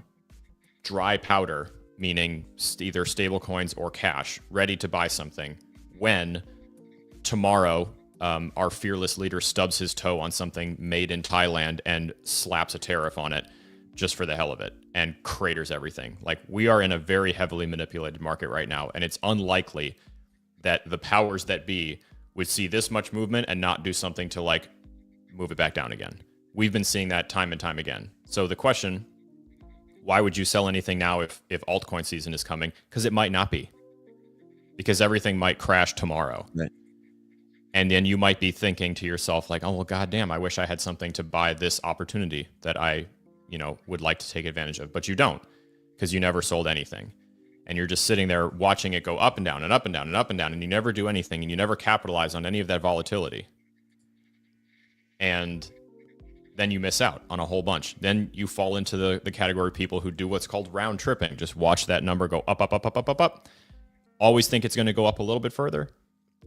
dry powder, meaning either stable coins or cash, ready to buy something when tomorrow our fearless leader stubs his toe on something made in Thailand and slaps a tariff on it just for the hell of it and craters everything. Like, we are in a very heavily manipulated market right now, and it's unlikely that the powers that be would see this much movement and not do something to like move it back down again. We've been seeing that time and time again. So the question, why would you sell anything now if altcoin season is coming? Because it might not be. Because everything might crash tomorrow. Right. And then you might be thinking to yourself like, oh, well, goddamn, I wish I had something to buy this opportunity that I would like to take advantage of, but you don't, because you never sold anything. And you're just sitting there watching it go up and down and up and down and up and down, and you never do anything, and you never capitalize on any of that volatility. And then you miss out on a whole bunch. Then you fall into the category of people who do what's called round tripping. Just watch that number go up, up, up, up, up, up, up. Always think it's going to go up a little bit further.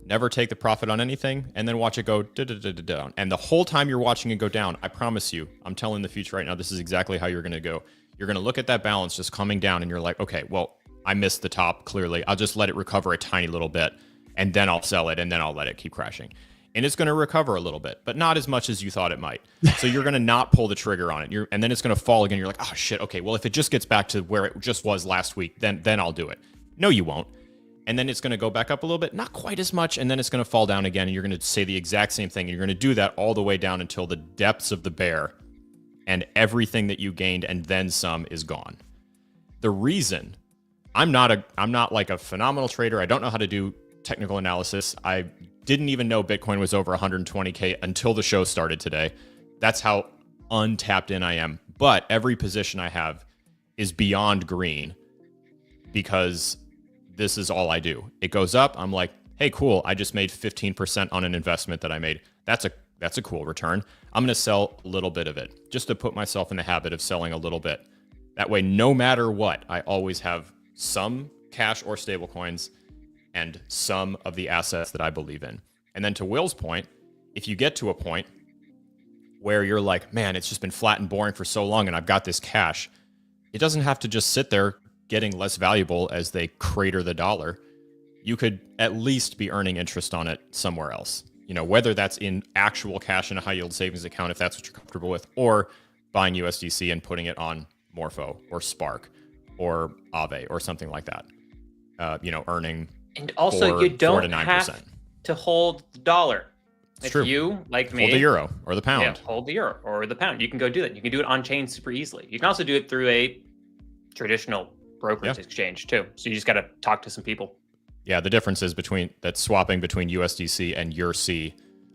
Never take the profit on anything, and then watch it go down. And the whole time you're watching it go down, I promise you, I'm telling the future right now, this is exactly how you're going to go. You're going to look at that balance just coming down, and you're like, okay, well, I missed the top, clearly. I'll just let it recover a tiny little bit, and then I'll sell it, and then I'll let it keep crashing. And it's going to recover a little bit, but not as much as you thought it might. So you're going to not pull the trigger on it. And then it's going to fall again. You're like, oh, shit, okay, well, if it just gets back to where it just was last week, then I'll do it. No, you won't. And then it's going to go back up a little bit, not quite as much, and then it's going to fall down again, and you're going to say the exact same thing, and you're going to do that all the way down until the depths of the bear, and everything that you gained and then some is gone. The reason I'm not like a phenomenal trader, I don't know how to do technical analysis. I didn't even know Bitcoin was over 120K until the show started today. That's how untapped in I am. But every position I have is beyond green because this is all I do. It goes up. I'm like, hey, cool. I just made 15% on an investment that I made. That's a cool return. I'm going to sell a little bit of it just to put myself in the habit of selling a little bit. That way, no matter what, I always have some cash or stable coins and some of the assets that I believe in. And then to Will's point, if you get to a point where you're like, man, it's just been flat and boring for so long and I've got this cash, it doesn't have to just sit there getting less valuable as they crater the dollar. You could at least be earning interest on it somewhere else. Whether that's in actual cash in a high yield savings account, if that's what you're comfortable with, or buying USDC and putting it on Morpho or Spark or Aave or something like that. Earning and also 4, you don't 4 to 9%. have to hold the dollar. If true. you, like me, Hold the euro or the pound. Yeah, hold the euro or the pound. You can go do that. You can do it on chain super easily. You can also do it through a traditional brokerage exchange too. So you just got to talk to some people. Yeah, the difference is swapping between USDC and EURC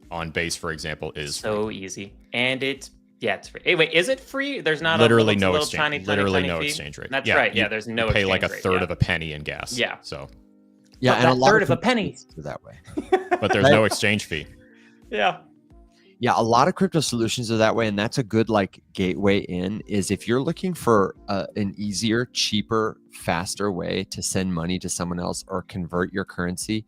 on Base, for example, is so easy. And it's free. Hey, wait, is it free? There's not literally a no little exchange. tiny No fee? exchange rate. That's right. Yeah, there's no you pay exchange like a rate, third of a penny in gas. Yeah. So Yeah, But and a that lot third of a crypto penny. solutions are that way. but there's no exchange fee. Yeah. Yeah, a lot of crypto solutions are that way, and that's a good like gateway in. Is if you're looking for an easier, cheaper, faster way to send money to someone else or convert your currency,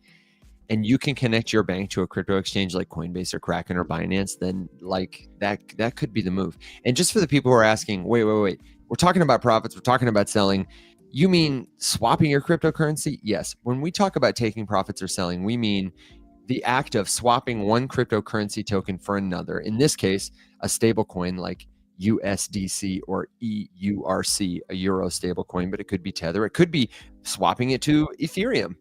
and you can connect your bank to a crypto exchange like Coinbase or Kraken or Binance, then like that could be the move. And just for the people who are asking, wait, we're talking about profits, we're talking about selling. You mean swapping your cryptocurrency? Yes. When we talk about taking profits or selling, we mean the act of swapping one cryptocurrency token for another. In this case, a stable coin like USDC or EURC, a euro stable coin, but it could be Tether. It could be swapping it to Ethereum.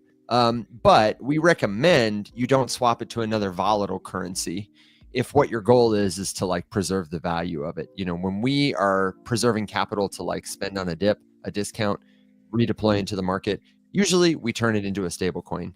But we recommend you don't swap it to another volatile currency if what your goal is to like preserve the value of it. You know, when we are preserving capital to like spend on a dip, a discount, redeploy into the market, usually we turn it into a stable coin.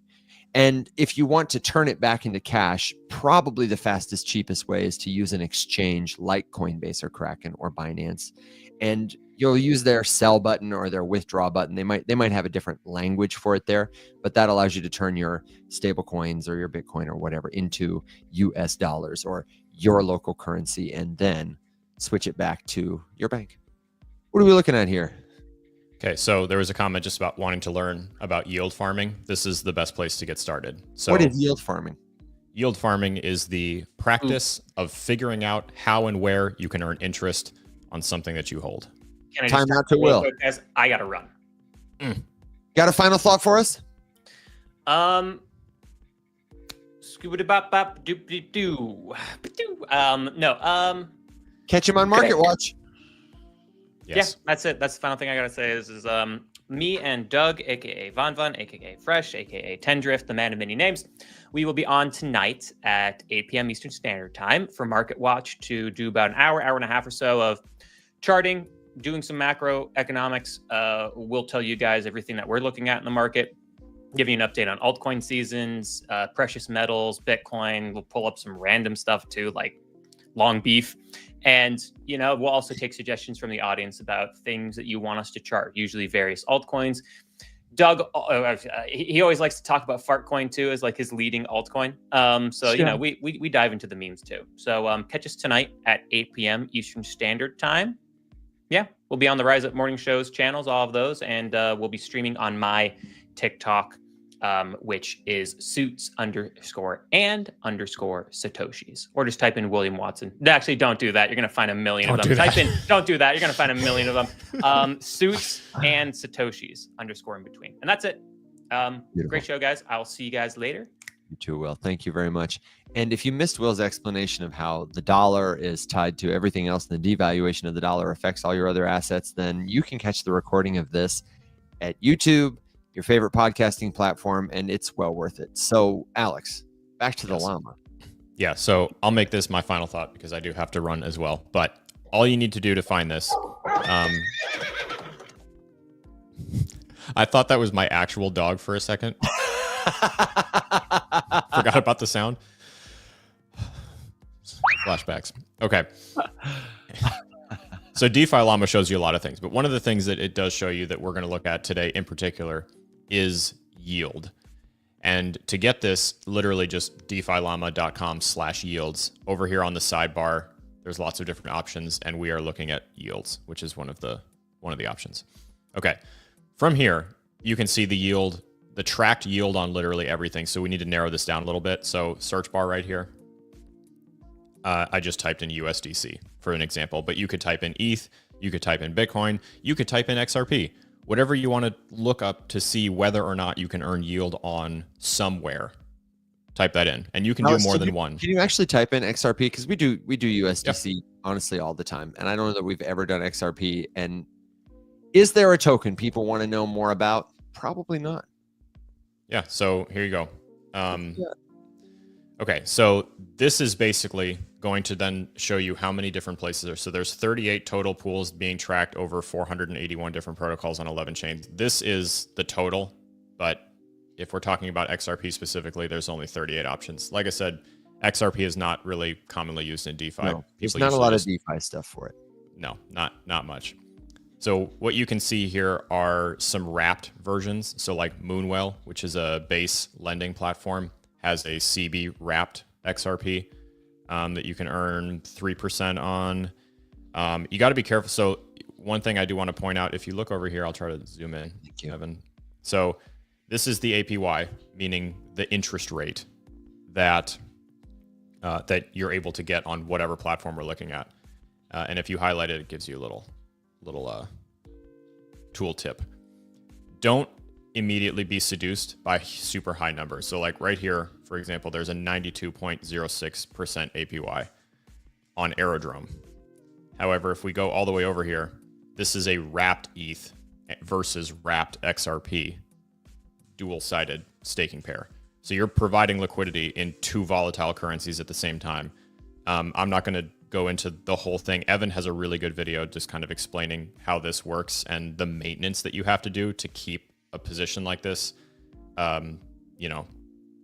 And if you want to turn it back into cash, probably the fastest, cheapest way is to use an exchange like Coinbase or Kraken or Binance. And you'll use their sell button or their withdraw button. They might have a different language for it there, but that allows you to turn your stable coins or your Bitcoin or whatever into US dollars or your local currency and then switch it back to your bank. What are we looking at here? Okay, so there was a comment just about wanting to learn about yield farming. This is the best place to get started. So what is yield farming? Yield farming is the practice of figuring out how and where you can earn interest on something that you hold. Can I Time just out to Will. quick, guys? I got to run. Got a final thought for us? Scoobity bop bop doop doop doo. No. Catch him on Market Okay. Watch. Yes. Yeah, that's it. That's the final thing I gotta say. Is me and Doug, aka Von, aka Fresh, aka Tendrift, the man of many names. We will be on tonight at 8 p.m. Eastern Standard Time for Market Watch to do about an hour and a half or so of charting, doing some macroeconomics. We'll tell you guys everything that we're looking at in the market, give you an update on altcoin seasons, precious metals, Bitcoin. We'll pull up some random stuff too, like long beef. And, you know, we'll also take suggestions from the audience about things that you want us to chart, usually various altcoins. Doug, he always likes to talk about Fartcoin too, as like his leading altcoin. So, you know, we dive into the memes too. So catch us tonight at 8 p.m. Eastern Standard Time. Yeah, we'll be on the Rise Up Morning Show's channels, all of those. And we'll be streaming on my TikTok, which is suits_and_Satoshis, or just type in William Watson. Actually, don't do that. You're going to find a million of them. Don't do that. You're going to find a million of them. Suits and Satoshis _ in between. And that's it. Great show, guys. I'll see you guys later. You too, Will. Thank you very much. And if you missed Will's explanation of how the dollar is tied to everything else and the devaluation of the dollar affects all your other assets, then you can catch the recording of this at YouTube, your favorite podcasting platform, and it's well worth it. So, Alex, back to the llama. Yeah, so I'll make this my final thought because I do have to run as well. But all you need to do to find this, I thought that was my actual dog for a second. Forgot about the sound. Flashbacks. Okay. So DeFi Llama shows you a lot of things, but one of the things that it does show you that we're going to look at today in particular is yield. And to get this, literally just defilama.com/yields. Over here on the sidebar, there's lots of different options, and we are looking at yields, which is one of the options. Okay. From here, you can see the yield, the tracked yield on literally everything. So we need to narrow this down a little bit. So search bar right here. I just typed in USDC for an example, but you could type in ETH, you could type in Bitcoin, you could type in XRP, whatever you want to look up to see whether or not you can earn yield on somewhere. Type that in, and you can do more than one. Can you actually type in XRP? Because we do USDC honestly all the time, and I don't know that we've ever done XRP. And is there a token people want to know more about? Probably not. Yeah. So here you go. Okay, so this is basically going to then show you how many different places are. So there's 38 total pools being tracked over 481 different protocols on 11 chains. This is the total, but if we're talking about XRP specifically, there's only 38 options. Like I said, XRP is not really commonly used in DeFi. No, there's not a lot of DeFi stuff for it. No, not much. So what you can see here are some wrapped versions. So like Moonwell, which is a base lending platform, has a CB wrapped XRP that you can earn 3% on. You got to be careful. So one thing I do want to point out, if you look over here, I'll try to zoom in, Evan. So this is the APY, meaning the interest rate that that you're able to get on whatever platform we're looking at. And if you highlight it, it gives you a little tool tip. Don't immediately be seduced by super high numbers. So like right here, for example, there's a 92.06% APY on Aerodrome. However, if we go all the way over here, this is a wrapped ETH versus wrapped XRP, dual-sided staking pair. So you're providing liquidity in two volatile currencies at the same time. I'm not going to go into the whole thing. Evan has a really good video just kind of explaining how this works and the maintenance that you have to do to keep a position like this,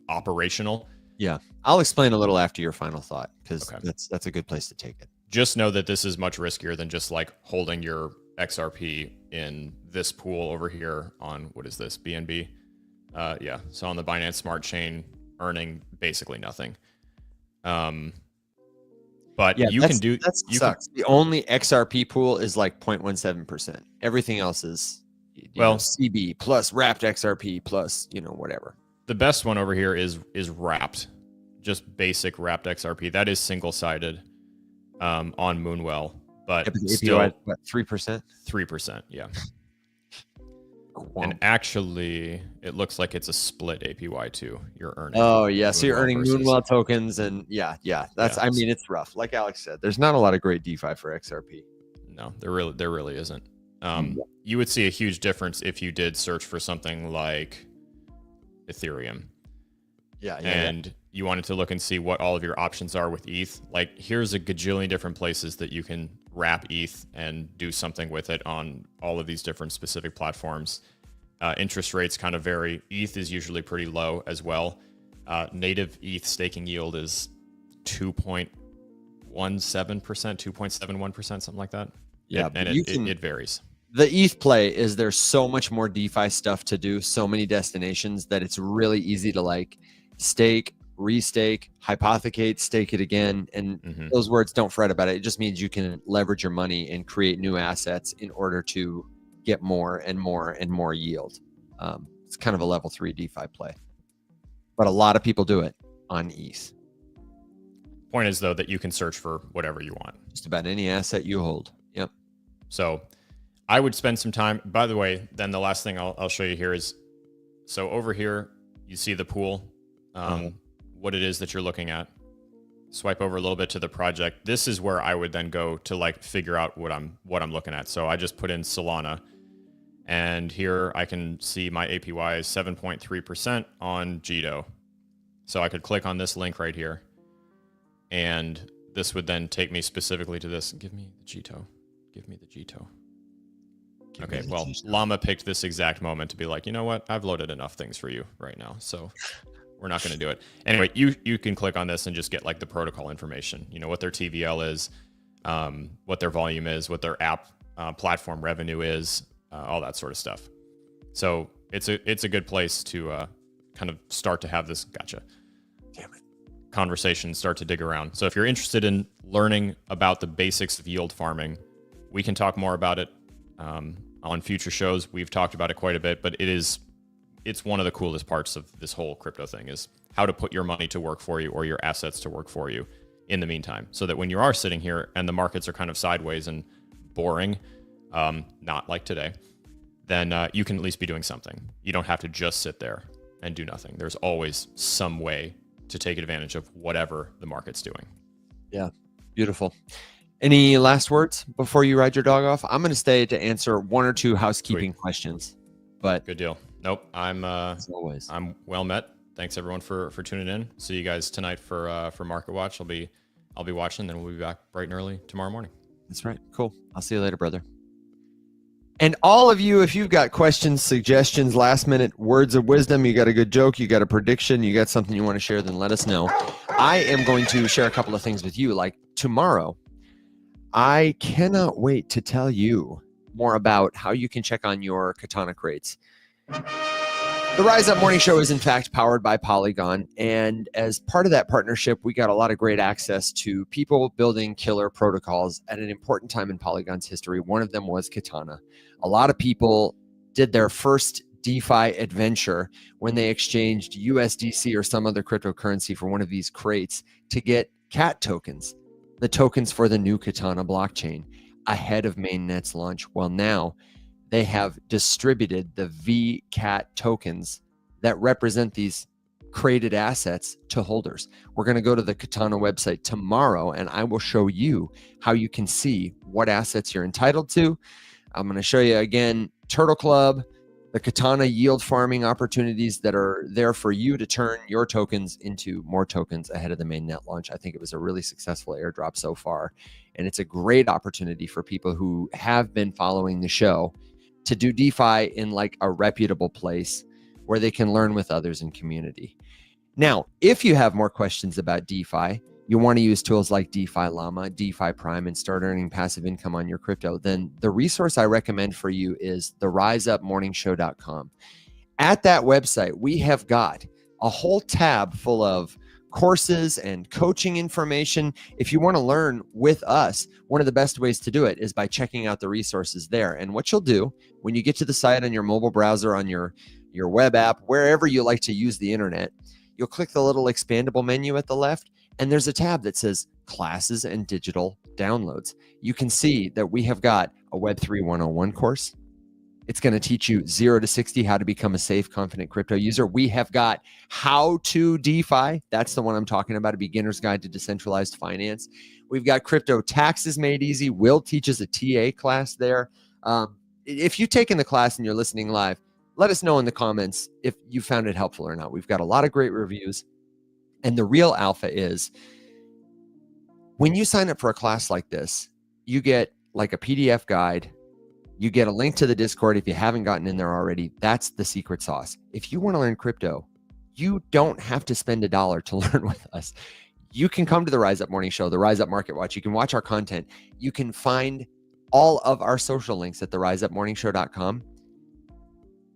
operational. Yeah, I'll explain a little after your final thought, because Okay. that's a good place to take it. Just know that this is much riskier than just like holding your XRP in this pool over here on, what is this, BNB? Yeah, so on the Binance Smart Chain, earning basically nothing. But Yeah, you can do that sucks. The only XRP pool is like 0.17%. Everything else is CB plus wrapped XRP plus whatever. The best one over here is wrapped, just basic wrapped XRP. That is single sided on Moonwell, but still APY, what, 3%? 3%. Yeah. Wow. And actually, it looks like it's a split APY too. You're earning. Oh yeah, so you're earning versus- Moonwell tokens, and yeah. That's Yeah. I mean, it's rough. Like Alex said, there's not a lot of great DeFi for XRP. No, there really isn't. You would see a huge difference if you did search for something like Ethereum. And you wanted to look and see what all of your options are with ETH. Like, here's a gajillion different places that you can wrap ETH and do something with it on all of these different specific platforms. Interest rates kind of vary. ETH is usually pretty low as well. Native ETH staking yield is 2.17%, 2.71%, something like that. Yeah, and it varies. The ETH play is there's so much more DeFi stuff to do, so many destinations, that it's really easy to like stake, restake, hypothecate, stake it again. And those words, don't fret about it. It just means you can leverage your money and create new assets in order to get more and more and more yield. It's kind of a level 3 DeFi play, but a lot of people do it on ETH. Point is, though, that you can search for whatever you want. Just about any asset you hold. Yep. So I would spend some time. By the way, then the last thing I'll show you here is, so over here, you see the pool, what it is that you're looking at. Swipe over a little bit to the project. This is where I would then go to like figure out what I'm looking at. So I just put in Solana, and here I can see my APY is 7.3% on Goodnow. So I could click on this link right here, and this would then take me specifically to this. Give me the Goodnow. Give me the Goodnow. Okay, well, Llama picked this exact moment to be like, you know what? I've loaded enough things for you right now, so we're not going to do it. Anyway, you can click on this and just get like the protocol information. You know, what their TVL is, what their volume is, what their app platform revenue is, all that sort of stuff. So it's a good place to kind of start to have this conversation, start to dig around. So if you're interested in learning about the basics of yield farming, we can talk more about it on future shows. We've talked about it quite a bit, but it's one of the coolest parts of this whole crypto thing is how to put your money to work for you or your assets to work for you in the meantime, so that when you are sitting here and the markets are kind of sideways and boring, not like today, then you can at least be doing something. You don't have to just sit there and do nothing. There's always some way to take advantage of whatever the market's doing. Yeah, beautiful. Any last words before you ride your dog off? I'm going to stay to answer one or two housekeeping questions. But good deal. Nope, I'm as always, I'm well met. thanks everyone for tuning in. See you guys tonight for Market Watch. I'll be watching, then we'll be back bright and early tomorrow morning. That's right. Cool. I'll see you later, brother. And all of you, if you've got questions, suggestions, last minute words of wisdom, you got a good joke, you got a prediction, you got something you want to share, then let us know. I am going to share a couple of things with you. Like tomorrow, I cannot wait to tell you more about how you can check on your Katana crates. The Rise Up Morning Show is in fact powered by Polygon, and as part of that partnership, we got a lot of great access to people building killer protocols at an important time in Polygon's history. One of them was Katana. A lot of people did their first DeFi adventure when they exchanged USDC or some other cryptocurrency for one of these crates to get CAT tokens, the tokens for the new Katana blockchain, ahead of mainnet's launch. Well, now they have distributed the VCAT tokens that represent these created assets to holders. We're going to go to the Katana website tomorrow, and I will show you how you can see what assets you're entitled to. I'm going to show you again, Turtle Club, the Katana yield farming opportunities that are there for you to turn your tokens into more tokens ahead of the mainnet launch. I think it was a really successful airdrop so far, and it's a great opportunity for people who have been following the show to do DeFi in like a reputable place where they can learn with others in community. Now, if you have more questions about DeFi, you want to use tools like DeFi Llama, DeFi Prime, and start earning passive income on your crypto, then the resource I recommend for you is the riseupmorningshow.com. At that website, we have got a whole tab full of courses and coaching information. If you want to learn with us, one of the best ways to do it is by checking out the resources there. And what you'll do when you get to the site on your mobile browser, on your web app, wherever you like to use the internet, you'll click the little expandable menu at the left, and there's a tab that says classes and digital downloads. You can see that we have got a Web3 101 course. It's going to teach you 0 to 60 how to become a safe, confident crypto user. We have got How to DeFi. That's the one I'm talking about, a beginner's guide to decentralized finance. We've got Crypto Taxes Made Easy. Will teaches a TA class there. If you've taken the class and you're listening live, let us know in the comments if you found it helpful or not. We've got a lot of great reviews. And the real alpha is when you sign up for a class like this, you get like a PDF guide. You get a link to the Discord if you haven't gotten in there already. That's the secret sauce. If you want to learn crypto, you don't have to spend $1 to learn with us. You can come to the Rise Up Morning Show, the Rise Up Market Watch. You can watch our content. You can find all of our social links at theriseupmorningshow.com.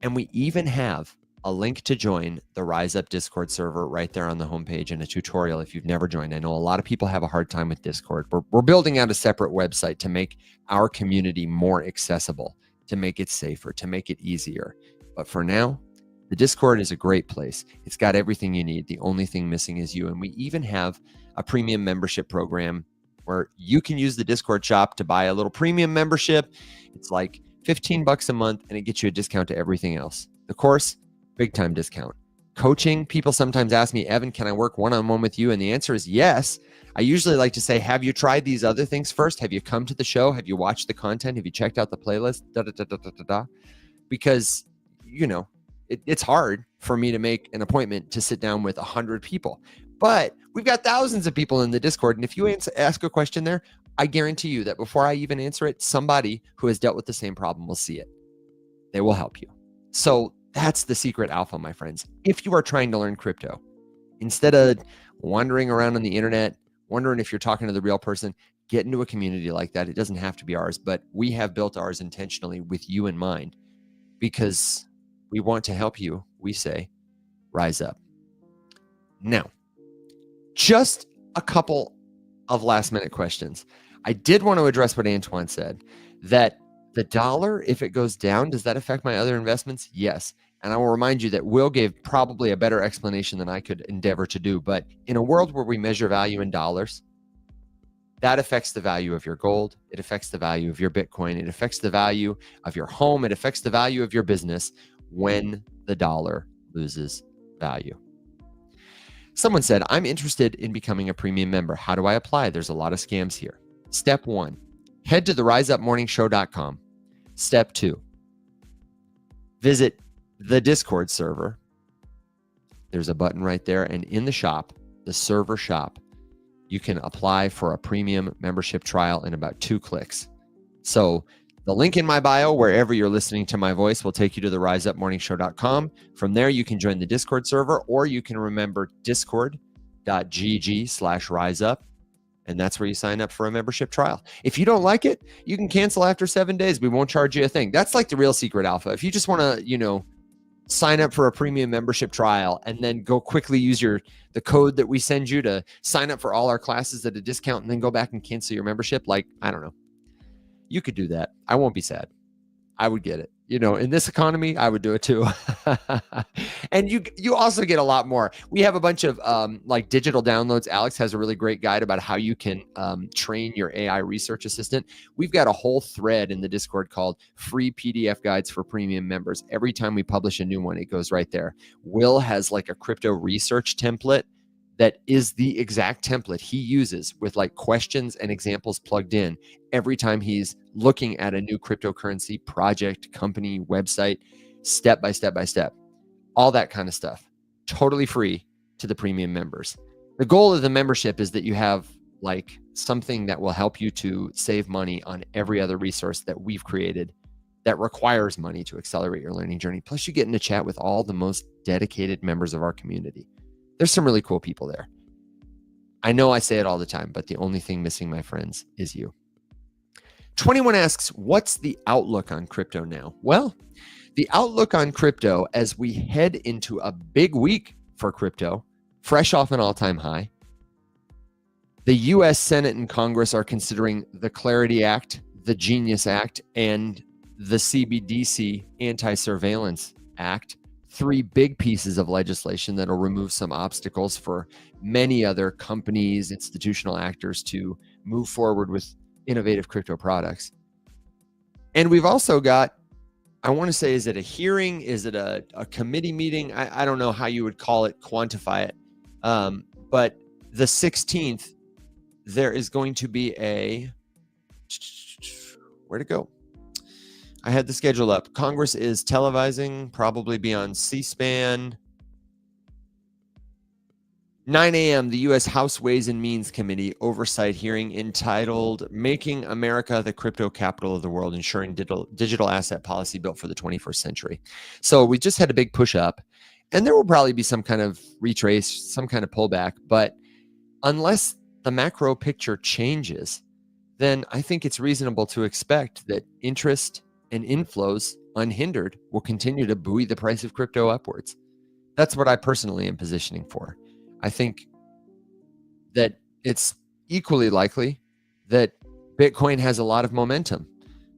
And we even have a link to join the Rise Up Discord server right there on the homepage and a tutorial if you've never joined. I know a lot of people have a hard time with Discord. We're building out a separate website to make our community more accessible, to make it safer, to make it easier. But for now, the Discord is a great place. It's got everything you need. The only thing missing is you. And we even have a premium membership program where you can use the Discord shop to buy a little premium membership. It's like $15 a month, and it gets you a discount to everything else. The course, big time discount. Coaching, people sometimes ask me, Evan, can I work one-on-one with you? And the answer is yes. I usually like to say, have you tried these other things first? Have you come to the show? Have you watched the content? Have you checked out the playlist? Because, you know, it's hard for me to make an appointment to sit down with 100 people. But we've got thousands of people in the Discord. And if you ask a question there, I guarantee you that before I even answer it, somebody who has dealt with the same problem will see it. They will help you. So that's the secret alpha, my friends. If you are trying to learn crypto, instead of wandering around on the internet, wondering if you're talking to the real person, get into a community like that. It doesn't have to be ours, but we have built ours intentionally with you in mind because we want to help you, we say, rise up. Now, just a couple of last minute questions. I did want to address what Antoine said, that the dollar, if it goes down, does that affect my other investments? Yes. And I will remind you that Will gave probably a better explanation than I could endeavor to do. But in a world where we measure value in dollars, that affects the value of your gold. It affects the value of your Bitcoin. It affects the value of your home. It affects the value of your business when the dollar loses value. Someone said, I'm interested in becoming a premium member. How do I apply? There's a lot of scams here. Step 1, head to theriseupmorningshow.com. Step 2, visit the Discord server. there's a button right there. And in the shop, the server shop, you can apply for a premium membership trial in about 2 clicks. So the link in my bio, wherever you're listening to my voice, will take you to the riseupmorningshow.com. From there, you can join the Discord server, or you can remember discord.gg/riseup. And that's where you sign up for a membership trial. If you don't like it, you can cancel after 7 days. We won't charge you a thing. That's like the real secret alpha. If you just want to, sign up for a premium membership trial and then go quickly use the code that we send you to sign up for all our classes at a discount and then go back and cancel your membership, like, I don't know. You could do that. I won't be sad. I would get it. In this economy, I would do it too. And you also get a lot more. We have a bunch of like digital downloads. Alex has a really great guide about how you can train your AI research assistant. We've got a whole thread in the Discord called Free PDF Guides for Premium Members. Every time we publish a new one, it goes right there. Will has like a crypto research template that is the exact template he uses with like questions and examples plugged in every time he's looking at a new cryptocurrency project, company, website, step by step by step, all that kind of stuff, totally free to the premium members. The goal of the membership is that you have like something that will help you to save money on every other resource that we've created that requires money to accelerate your learning journey. Plus you get in a chat with all the most dedicated members of our community. There's some really cool people there. I know I say it all the time, but the only thing missing, my friends, is you. 21 asks, what's the outlook on crypto now? Well, the outlook on crypto as we head into a big week for crypto, fresh off an all-time high. The US Senate and Congress are considering the Clarity Act, the Genius Act, and the CBDC Anti-Surveillance Act. 3 big pieces of legislation that'll remove some obstacles for many other companies, institutional actors to move forward with innovative crypto products. And we've also got, I want to say, is it a hearing? Is it a committee meeting? I don't know how you would call it, quantify it. But the 16th, there is going to be where'd it go? I had the schedule up. Congress is televising, probably be on C-SPAN. 9 a.m., the U.S. House Ways and Means Committee oversight hearing entitled Making America the Crypto Capital of the World, Ensuring Digital Asset Policy Built for the 21st Century. So we just had a big push up, and there will probably be some kind of retrace, some kind of pullback. But unless the macro picture changes, then I think it's reasonable to expect that interest and inflows unhindered will continue to buoy the price of crypto upwards. That's what I personally am positioning for. I think that it's equally likely that Bitcoin has a lot of momentum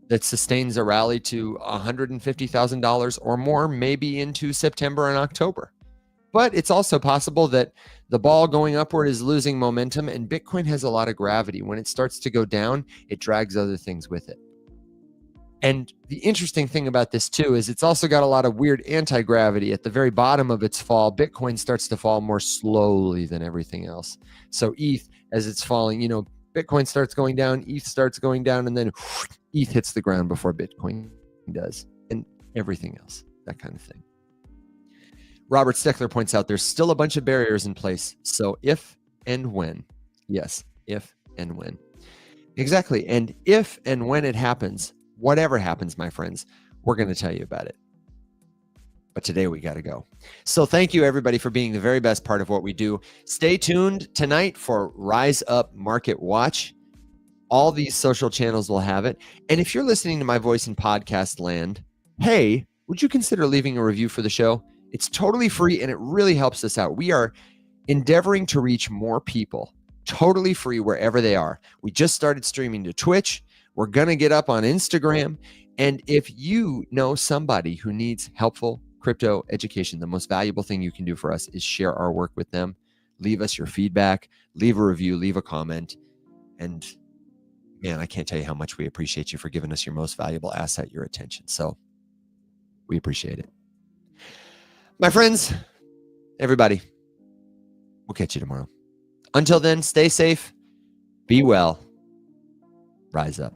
that sustains a rally to $150,000 or more, maybe into September and October. But it's also possible that the ball going upward is losing momentum, and Bitcoin has a lot of gravity. When it starts to go down, it drags other things with it. And the interesting thing about this too is it's also got a lot of weird anti-gravity. At the very bottom of its fall, Bitcoin starts to fall more slowly than everything else. So ETH, as it's falling, Bitcoin starts going down, ETH starts going down, and then ETH hits the ground before Bitcoin does, and everything else, that kind of thing. Robert Steckler points out there's still a bunch of barriers in place. So if and when, yes, if and when. Exactly. And if and when it happens, whatever happens, my friends, we're going to tell you about it. But today we got to go. So thank you, everybody, for being the very best part of what we do. Stay tuned tonight for Rise Up Market Watch. All these social channels will have it. And if you're listening to my voice in podcast land, hey, would you consider leaving a review for the show? It's totally free, and it really helps us out. We are endeavoring to reach more people, totally free wherever they are. We just started streaming to Twitch. We're going to get up on Instagram. And if you know somebody who needs helpful crypto education, the most valuable thing you can do for us is share our work with them. Leave us your feedback, leave a review, leave a comment. And man, I can't tell you how much we appreciate you for giving us your most valuable asset, your attention. So we appreciate it. My friends, everybody, we'll catch you tomorrow. Until then, stay safe, be well, rise up.